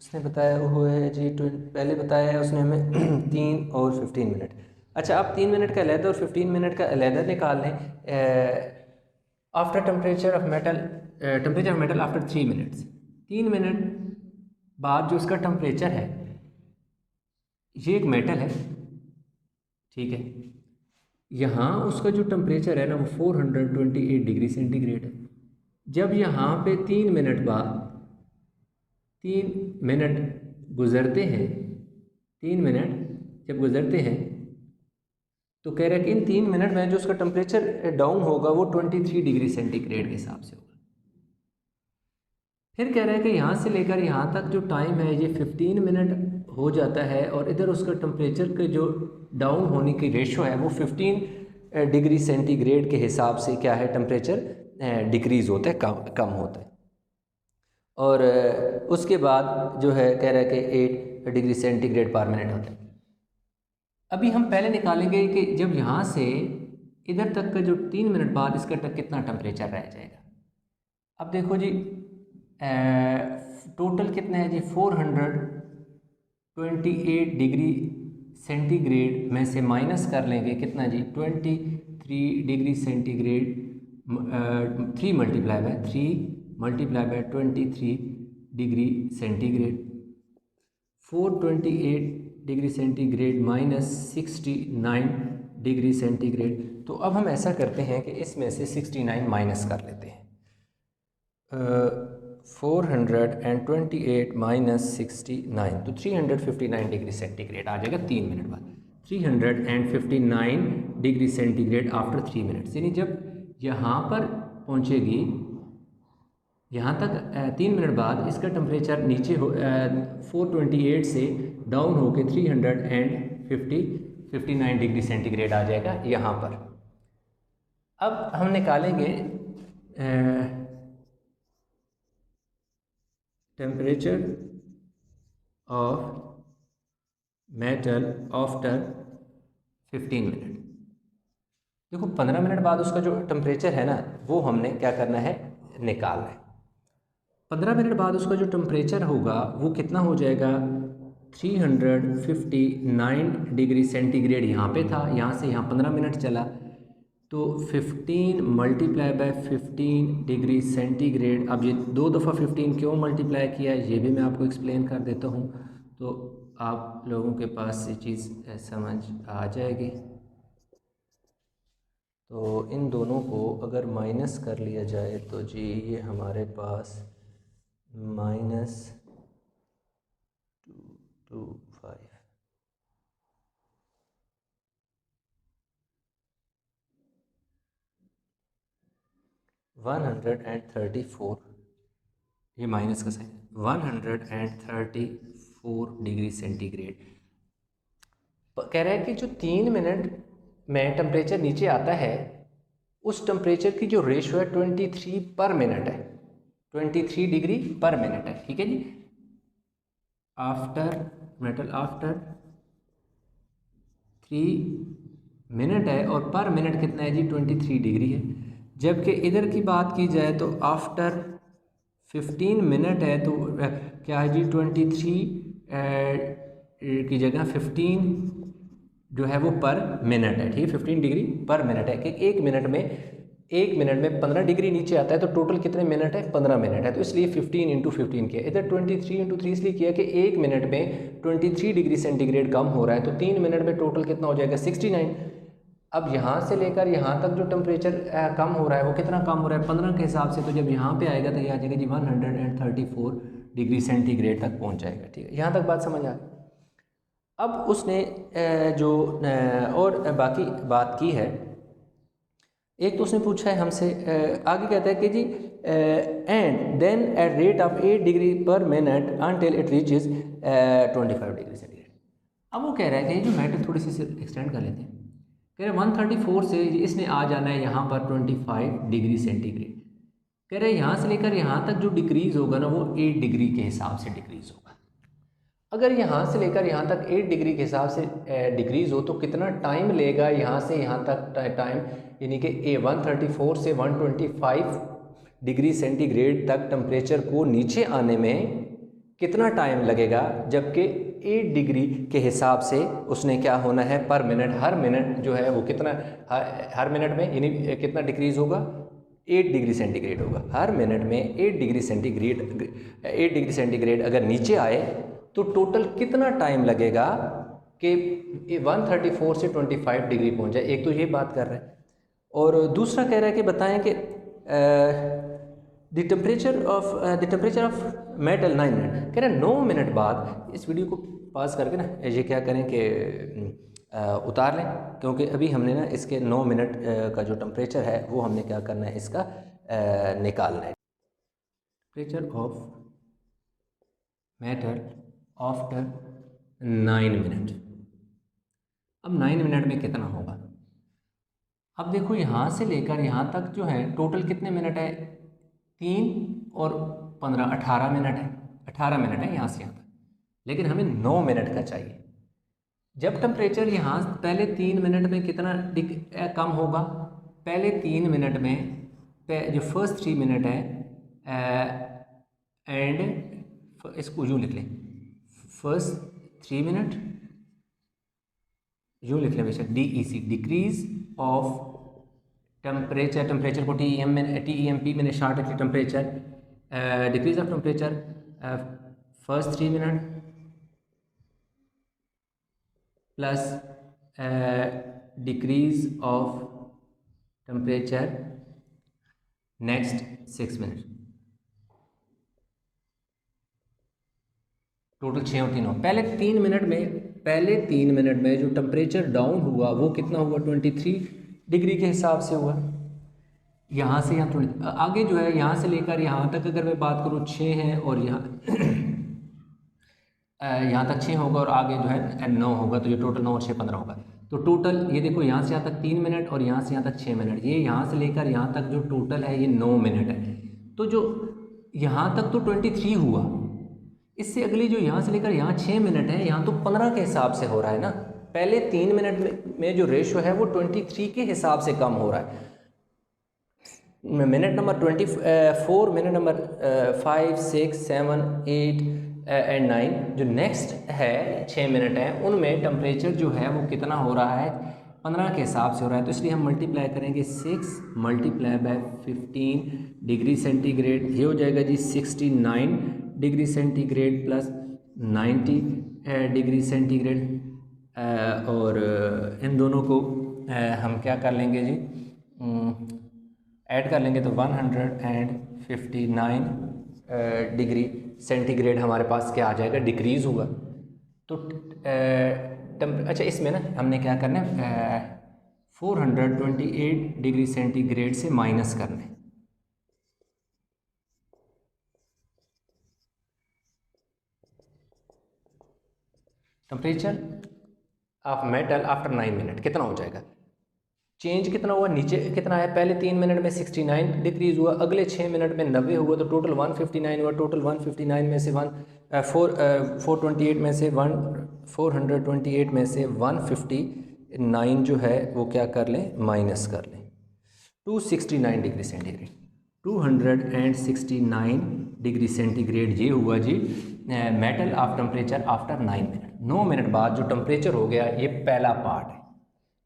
उसने बताया वो है जी, पहले बताया है उसने हमें 3 और 15 मिनट। अच्छा, आप 3 मिनट का अलहदा और 15 मिनट का अलहदा निकाल लें। After temperature of metal, temperature of metal after 3 minutes, 3 minute बाद जो उसका टेम्परेचर है, ये एक मेटल है, ठीक है, यहाँ उसका जो टेम्परेचर है ना वो 428 डिग्री सेंटीग्रेड है। जब यहाँ पे 3 मिनट बाद 3 मिनट गुज़रते हैं, 3 मिनट जब गुज़रते हैं तो कह रहा है कि इन 3 मिनट में जो उसका टेम्परेचर डाउन होगा वो 23 डिग्री सेंटीग्रेड के हिसाब से होगा। फिर कह रहा है कि यहाँ से लेकर यहाँ तक जो टाइम है ये 15 मिनट हो जाता है, और इधर उसका टेम्परेचर के जो डाउन होने की रेशो है वो 15 डिग्री सेंटीग्रेड के हिसाब से क्या है, टेम्परेचर डिक्रीज़ होता है, कम होता है। और उसके बाद जो है कह रहा है कि 8 डिग्री सेंटीग्रेड पर मिनट होता है। अभी हम पहले निकालेंगे कि जब यहाँ से इधर तक का जो 3 मिनट बाद इसका कितना टेम्परेचर रह जाएगा। अब देखो जी, टोटल कितना है जी, 428 डिग्री सेंटीग्रेड में से माइनस कर लेंगे कितना जी, 23 degree centigrade, 3 multiply by 23 degree centigrade, 428 degree centigrade minus 69 degree centigrade. तो अब हम ऐसा करते हैं कि इसमें से 69 माइनस कर लेते हैं। 428 माइनस 69 तो 359 डिग्री सेंटीग्रेड आ जाएगा 3 मिनट बाद। 359 डिग्री सेंटीग्रेड आफ्टर 3 मिनट्स, यानी जब यहाँ पर पहुँचेगी, यहाँ तक 3 मिनट बाद इसका टेम्परेचर नीचे 428 से डाउन होकर 359 डिग्री सेंटीग्रेड आ जाएगा यहाँ पर। अब हम निकालेंगे temperature of metal after 15 minute. देखो 15 मिनट बाद उसका जो टेम्परेचर है ना वो हमने क्या करना है, निकालना है। 15 मिनट बाद उसका जो टेम्परेचर होगा वो कितना हो जाएगा, 359 डिग्री सेंटीग्रेड यहाँ पे था, यहाँ से यहाँ 15 मिनट चला तो 15 मल्टीप्लाई बाय 15 डिग्री सेंटीग्रेड। अब ये 2 दफ़ा 15 क्यों मल्टीप्लाई किया ये भी मैं आपको एक्सप्लेन कर देता हूँ, तो आप लोगों के पास ये चीज़ समझ आ जाएगी। तो इन दोनों को अगर माइनस कर लिया जाए तो जी ये हमारे पास -225 134, ये माइनस का साइन, 134 डिग्री सेंटीग्रेड। कह रहा है कि जो 3 मिनट में टेम्परेचर नीचे आता है उस टेम्परेचर की जो रेशो है 23 पर मिनट है, 23 डिग्री पर मिनट है, ठीक है जी। आफ्टर 3 मिनट है और पर मिनट कितना है जी, 23 डिग्री है। जबकि इधर की बात की जाए तो आफ्टर 15 मिनट है तो क्या है जी, 23 की जगह 15 जो है वो पर मिनट है, ठीक है, 15 डिग्री पर मिनट है कि एक मिनट में 15 डिग्री नीचे आता है तो टोटल कितने मिनट है, 15 मिनट है। तो इसलिए 15 × 15 किया, इधर 23 × 3 इसलिए किया कि एक मिनट में 23 डिग्री सेंटीग्रेड कम हो रहा है, तो 3 मिनट में टोटल कितना हो जाएगा, 69। अब यहाँ से लेकर यहाँ तक जो टेम्परेचर कम हो रहा है वो कितना कम हो रहा है, 15 के हिसाब से। तो जब यहाँ पे आएगा तो ये आ जाएगा जी 134 डिग्री सेंटीग्रेड तक पहुँच जाएगा, ठीक है। यहाँ तक बात समझ आ गई। अब उसने जो और बाकी बात की है एक तो उसने पूछा है हमसे, आगे कहता है कि जी and then at rate of 8 degree per minute until it reaches 25 degree centigrade. अब वो कह रहा है कि जो मैटर थोड़ी सी एक्सटेंड कर लेते हैं। कह रहे 134 से इसने आ जाना है यहाँ पर 25 डिग्री सेंटीग्रेड। कह रहे यहाँ से लेकर यहाँ तक जो डिक्रीज़ होगा ना वो 8 डिग्री के हिसाब से डिक्रीज़ होगा। अगर यहाँ से लेकर यहाँ तक 8 डिग्री के हिसाब से डिक्रीज़ हो तो कितना टाइम लेगा यहाँ से यहाँ तक टाइम, यानी कि 134 से 125 डिग्री सेंटीग्रेड तक टेम्परेचर को नीचे आने में कितना टाइम लगेगा, जबकि 8 डिग्री के हिसाब से उसने क्या होना है पर मिनट, हर मिनट जो है वो कितना, हर मिनट में यानी कितना डिक्रीज़ होगा, 8 डिग्री सेंटीग्रेड होगा। हर मिनट में 8 डिग्री सेंटीग्रेड अगर नीचे आए तो टोटल कितना टाइम लगेगा कि 134 से 25 डिग्री पहुंच जाए। एक तो ये बात कर रहे हैं, और दूसरा कह रहा है कि बताएं कि the temperature of metal 9 minute. कह रहे हैं 9 मिनट बाद, इस वीडियो को पास करके ना ये क्या करें कि उतार लें, क्योंकि अभी हमने ना इसके 9 मिनट का जो टेम्परेचर है वो हमने क्या करना है, इसका निकालना है। Temperature of metal after 9 minute. अब 9 मिनट में कितना होगा, अब देखो यहाँ से लेकर यहाँ तक जो है टोटल कितने मिनट है, 3 और 15 18 मिनट है, 18 मिनट है यहाँ से यहाँ तक, लेकिन हमें 9 मिनट का चाहिए। जब टेम्परेचर यहाँ पहले 3 मिनट में कितना कम होगा, पहले 3 मिनट में जो फर्स्ट 3 मिनट है एंड इसको यूँ लिख लें, फर्स्ट 3 मिनट यूँ लिख लें बेशक, DEC decrease of temperature, temperature को TEMP मैंने शॉर्ट लिख लिया, temperature decrease of temperature first 3 minute plus decrease of temperature next 6 minute, total 6 और 3 हो। पहले 3 मिनट में जो टेम्परेचर डाउन हुआ वो कितना हुआ, 23 डिग्री के हिसाब से हुआ। यहाँ से यहाँ थोड़ी आगे जो है, यहाँ से लेकर यहाँ तक अगर मैं बात करूँ 6 है, और यहाँ यहाँ तक 6 होगा और आगे जो है 9 होगा, तो ये टोटल 9 और 6 15 होगा। तो टोटल ये देखो यहाँ से यहाँ तक 3 मिनट और यहाँ से यहाँ तक 6 मिनट, ये यहाँ से लेकर यहाँ तक जो टोटल है ये 9 मिनट है। तो जो यहाँ तक तो 23 हुआ, इससे अगली जो यहाँ से लेकर यहाँ 6 मिनट है, यहाँ तो 15 के हिसाब से हो रहा है ना। पहले 3 मिनट में जो रेशो है वो 23 के हिसाब से कम हो रहा है। Minute number 24, minute number 5 6 7 8 and 9 जो नेक्स्ट है 6 मिनट है, उनमें टेम्परेचर जो है वो कितना हो रहा है, 15 के हिसाब से हो रहा है। तो इसलिए हम मल्टीप्लाई करेंगे 6 मल्टीप्लाई बाय 15 डिग्री सेंटीग्रेड, ये हो जाएगा जी 69 degree centigrade plus 90 degree centigrade, और इन दोनों को हम क्या कर लेंगे जी, ऐड कर लेंगे तो 159 डिग्री सेंटीग्रेड हमारे पास क्या आ जाएगा, डिक्रीज़ हुआ। तो अच्छा इसमें ना हमने क्या करना है, 428 डिग्री सेंटीग्रेड से माइनस करना है। Temperature of metal after 9 minute कितना हो जाएगा, चेंज कितना हुआ, नीचे कितना है, पहले 3 मिनट में 69 डिक्रीज हुआ, अगले 6 मिनट में 90 हुआ, तो टोटल 159 हुआ। टोटल 159 में से 428 में से 159 जो है वो क्या कर लें, माइनस कर लें 269 डिग्री सेंटीग्रेड, 269 डिग्री सेंटीग्रेड ये हुआ G metal of temperature after 9 minute. 9 minute बाद जो टेम्परेचर हो गया, ये पहला पार्ट है।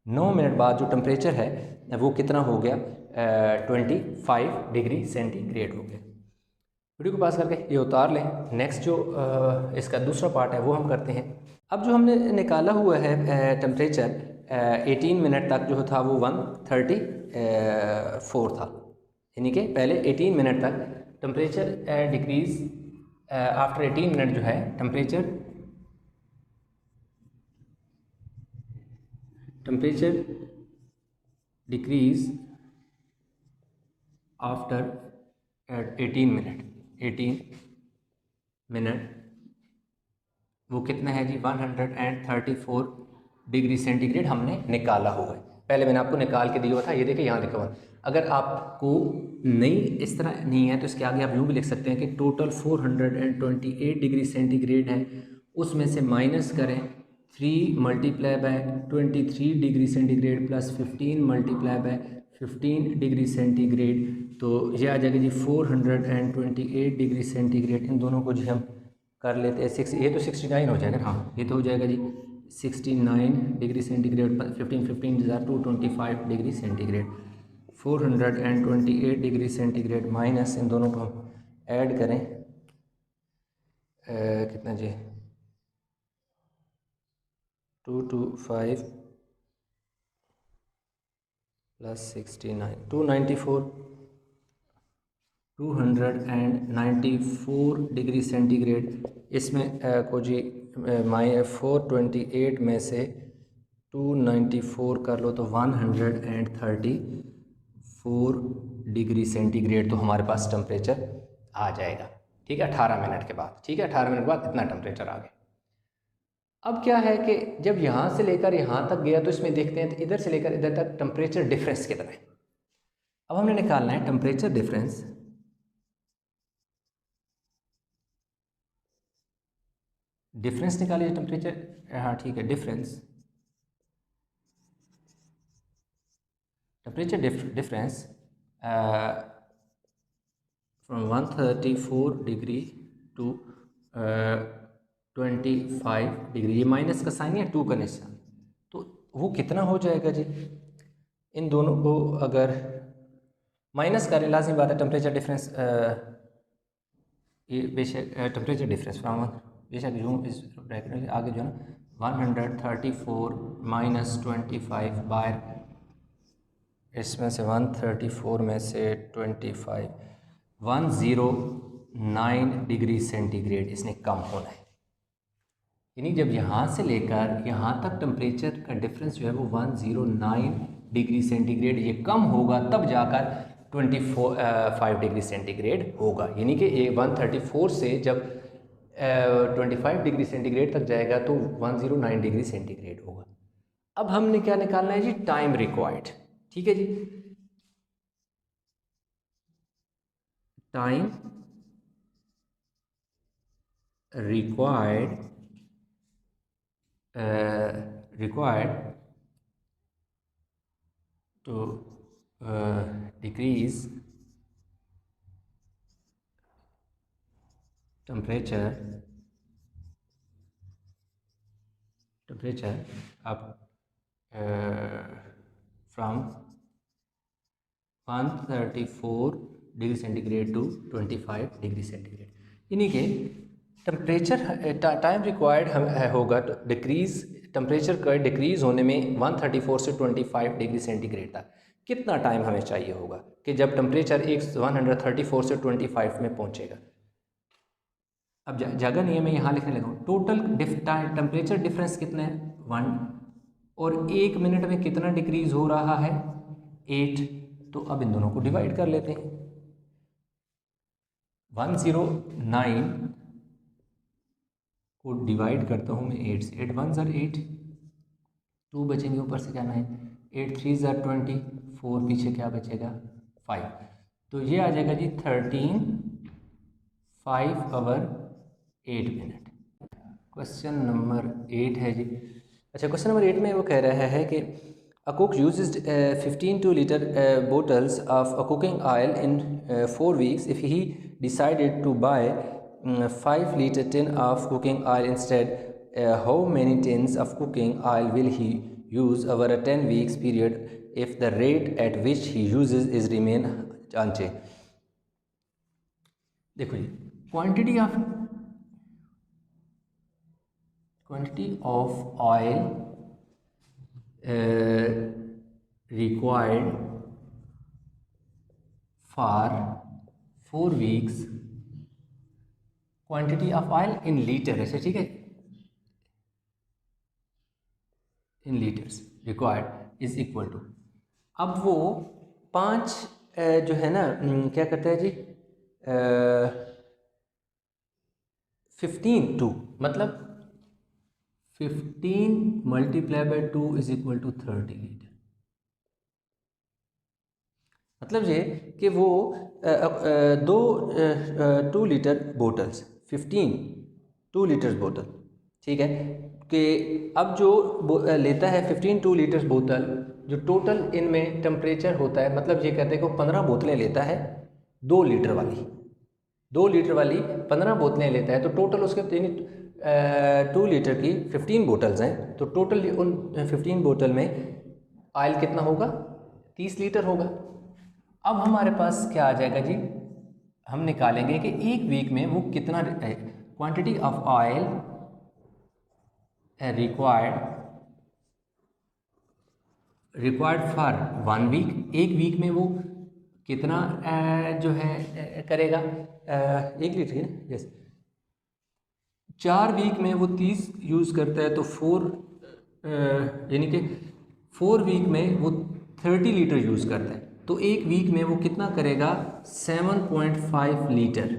9 मिनट बाद जो टेम्परेचर है वो कितना हो गया, 25 डिग्री सेंटीग्रेड हो गया। वीडियो को पास करके ये उतार लें। नेक्स्ट जो इसका दूसरा पार्ट है वो हम करते हैं। अब जो हमने निकाला हुआ है टेम्परेचर 18 मिनट तक जो था वो 134 था, यानी कि पहले 18 मिनट तक टेम्परेचर डिक्रीज आफ्टर 18 मिनट जो है टेम्परेचर डिक्रीज आफ्टर 18 मिनट वो कितना है जी 134 डिग्री सेंटीग्रेड हमने निकाला हुआ है। पहले मैंने आपको निकाल के दिया हुआ था, ये देखिए यहाँ लिखा हुआ है। अगर आपको नहीं इस तरह नहीं है तो इसके आगे आप यूँ भी लिख सकते हैं कि टोटल 428 डिग्री सेंटीग्रेड है, उसमें से माइनस करें 3 multiply by 23 degree centigrade plus 15 multiply bye 15 degree centigrade, तो ये आ जाएगा जी 428 डिग्री सेंटीग्रेड। इन दोनों को जी हम कर लेते हैं 6, ये तो 69 हो जाएगा, हाँ ये तो हो जाएगा जी 69 degree centigrade 15 225 degree centigrade. 428 degree centigrade minus इन दोनों को हम ऐड करें कितना जी 225 प्लस 69 294 डिग्री सेंटीग्रेड। इसमें को जी 428 में से 294 कर लो तो 134 डिग्री सेंटीग्रेड तो हमारे पास टेम्परेचर आ जाएगा। ठीक है 18 मिनट के बाद, ठीक है 18 मिनट के बाद इतना टेम्परेचर आ गया। अब क्या है कि जब यहाँ से लेकर यहाँ तक गया तो इसमें देखते हैं तो इधर से लेकर इधर तक टेम्परेचर डिफरेंस कितना है। अब हमने निकालना है टेम्परेचर डिफरेंस। डिफरेंस निकालिए टेम्परेचर, हाँ ठीक है difference, temperature difference from 134 degree to 25 degree, ये माइनस का साइन है 2 का निशान, तो वो कितना हो जाएगा जी। इन दोनों को अगर माइनस करें लाजमी बात है टेम्परेचर डिफरेंस, ये बेशक टेम्परेचर डिफरेंस फ्रॉम बेशक यूँ इस ब्रैकेट आगे जो है ना 134 माइनस 25 बाय इसमें से 134 में से 25 109 डिग्री सेंटीग्रेड इसने कम होना है। यानी जब यहाँ से लेकर यहाँ तक टेम्परेचर का डिफरेंस जो है वो 109 डिग्री सेंटीग्रेड ये कम होगा तब जाकर 25 डिग्री सेंटीग्रेड होगा। यानी कि 134 से जब 25 डिग्री सेंटीग्रेड तक जाएगा तो 109 डिग्री सेंटीग्रेड होगा। अब हमने क्या निकालना है जी टाइम रिक्वायर्ड, ठीक है जी, time required to decrease temperature up from 134 degree centigrade to 25 degree centigrade. यानी कि टेम्परेचर टाइम रिक्वायर्ड होगा तो डिक्रीज़ टेम्परेचर का डिक्रीज़ होने में 134 से 25 डिग्री सेंटीग्रेड तक कितना टाइम हमें चाहिए होगा कि जब टेम्परेचर 134 से 25 में पहुंचेगा। अब जगह नहीं है मैं यहाँ लिखने लगा हूँ टोटल टेम्परेचर डिफरेंस कितना है 1 और 1 मिनट में कितना डिक्रीज़ हो रहा है 8, तो अब इन दोनों को डिवाइड कर लेते हैं। 109 को डिवाइड करता हूँ मैं 8 से, 8 1 ज़र 8, 2 बचेंगे ऊपर से क्या 9, 8 3 ज़र 20, 4 पीछे क्या बचेगा 5, तो ये आ जाएगा जी 13 5 आवर 8 मिनट। क्वेश्चन नंबर 8 है जी। अच्छा क्वेश्चन नंबर 8 में वो कह रहा है कि a cook uses 15 2-liter bottles of a cooking oil in 4 weeks. If he decided to buy 5-liter tin of cooking oil instead, how many tins of cooking oil will he use over a 10 weeks period if the rate at which he uses is remain unchanged? देखो जी quantity of oil required for 4 weeks, quantity of oil in liter है, ठीक है, in liters required is equal to, अब वो 5 जो है ना क्या करता है जी 15 मतलब 15 multiply by 2 is equal to 30 litre. मतलब ये कि वो 2 लीटर बोटल्स 15 2 लीटर्स बोतल, ठीक है, कि अब जो लेता है 15 2 लीटर्स बोतल, जो टोटल इनमें टेम्परेचर होता है, मतलब ये कहते हैं कि 15 बोतलें लेता है 2 लीटर वाली, 2 लीटर वाली 15 बोतलें लेता है, तो टोटल उसके 2 लीटर की 15 बोतल्स हैं, तो टोटल उन 15 बोतल में ऑयल कितना होगा 30 लीटर होगा। अब हमारे पास क्या आ जाएगा जी, हम निकालेंगे कि एक वीक में वो कितना quantity of oil required for 1 week, एक वीक में वो कितना जो है करेगा 1 लीटर है, यस 4 वीक में वो 30 यूज़ करता है, तो 4 यानी कि 4 वीक में वो 30 लीटर यूज़ करता है, तो एक वीक में वो कितना करेगा 7.5 लीटर।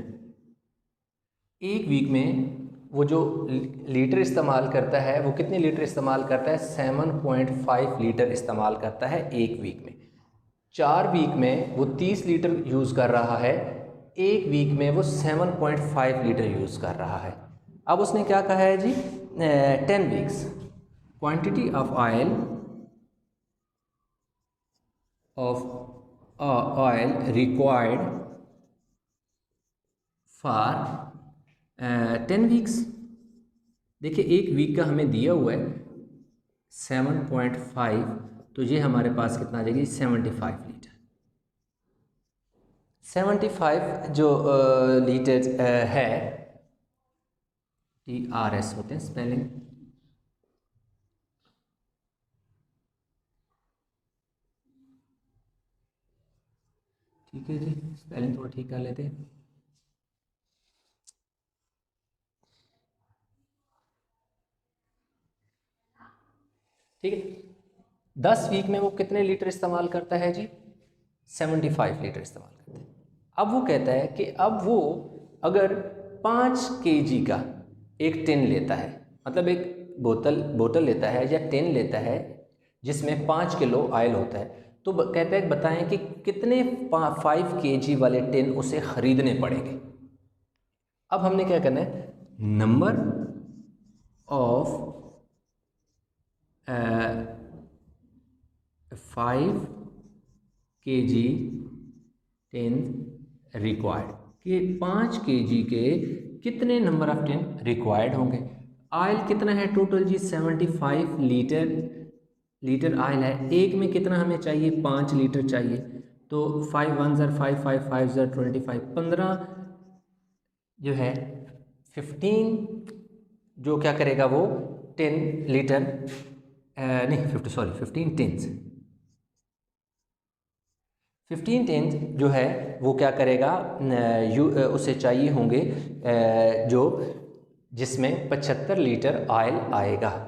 एक वीक में वो जो लीटर इस्तेमाल करता है वो कितने लीटर इस्तेमाल करता है 7.5 लीटर इस्तेमाल करता है एक वीक में। 4 वीक में वो 30 लीटर यूज़ कर रहा है, एक वीक में वो 7.5 लीटर यूज़ कर रहा है। अब उसने क्या कहा है जी 10 weeks quantity of oil required for 10 weeks. देखिए एक वीक का हमें दिया हुआ है 7.5, तो ये हमारे पास कितना आ जाएगी 75 लीटर। 75 जो लीटर है, TRS होते हैं स्पेलिंग, ठीक है जी, स्पेलिंग थोड़ा ठीक कर लेते हैं। ठीक है, 10 वीक में वो कितने लीटर इस्तेमाल करता है जी 75 लीटर इस्तेमाल करता है। अब वो कहता है कि अब वो अगर 5 kg का एक टिन लेता है, मतलब एक बोतल लेता है या टिन लेता है जिसमें 5 किलो ऑयल होता है, तो कहता है बताएं कि कितने 5 kg वाले टिन उसे ख़रीदने पड़ेंगे। अब हमने क्या करना है, number of 5 kg tin required, कि 5 kg के कितने नंबर ऑफ टिन रिक्वायर्ड होंगे। ऑयल कितना है टोटल जी 75 लीटर ऑयल है, एक में कितना हमें चाहिए 5 लीटर चाहिए, तो 5 1 ज़र 5 5 5 ज़र 25, 15 जो है 15 जो क्या करेगा वो 10 लीटर नहीं 15 टिन्स 15 टिन जो है वो क्या करेगा उसे चाहिए होंगे जो जिसमें 75 लीटर ऑयल आएगा।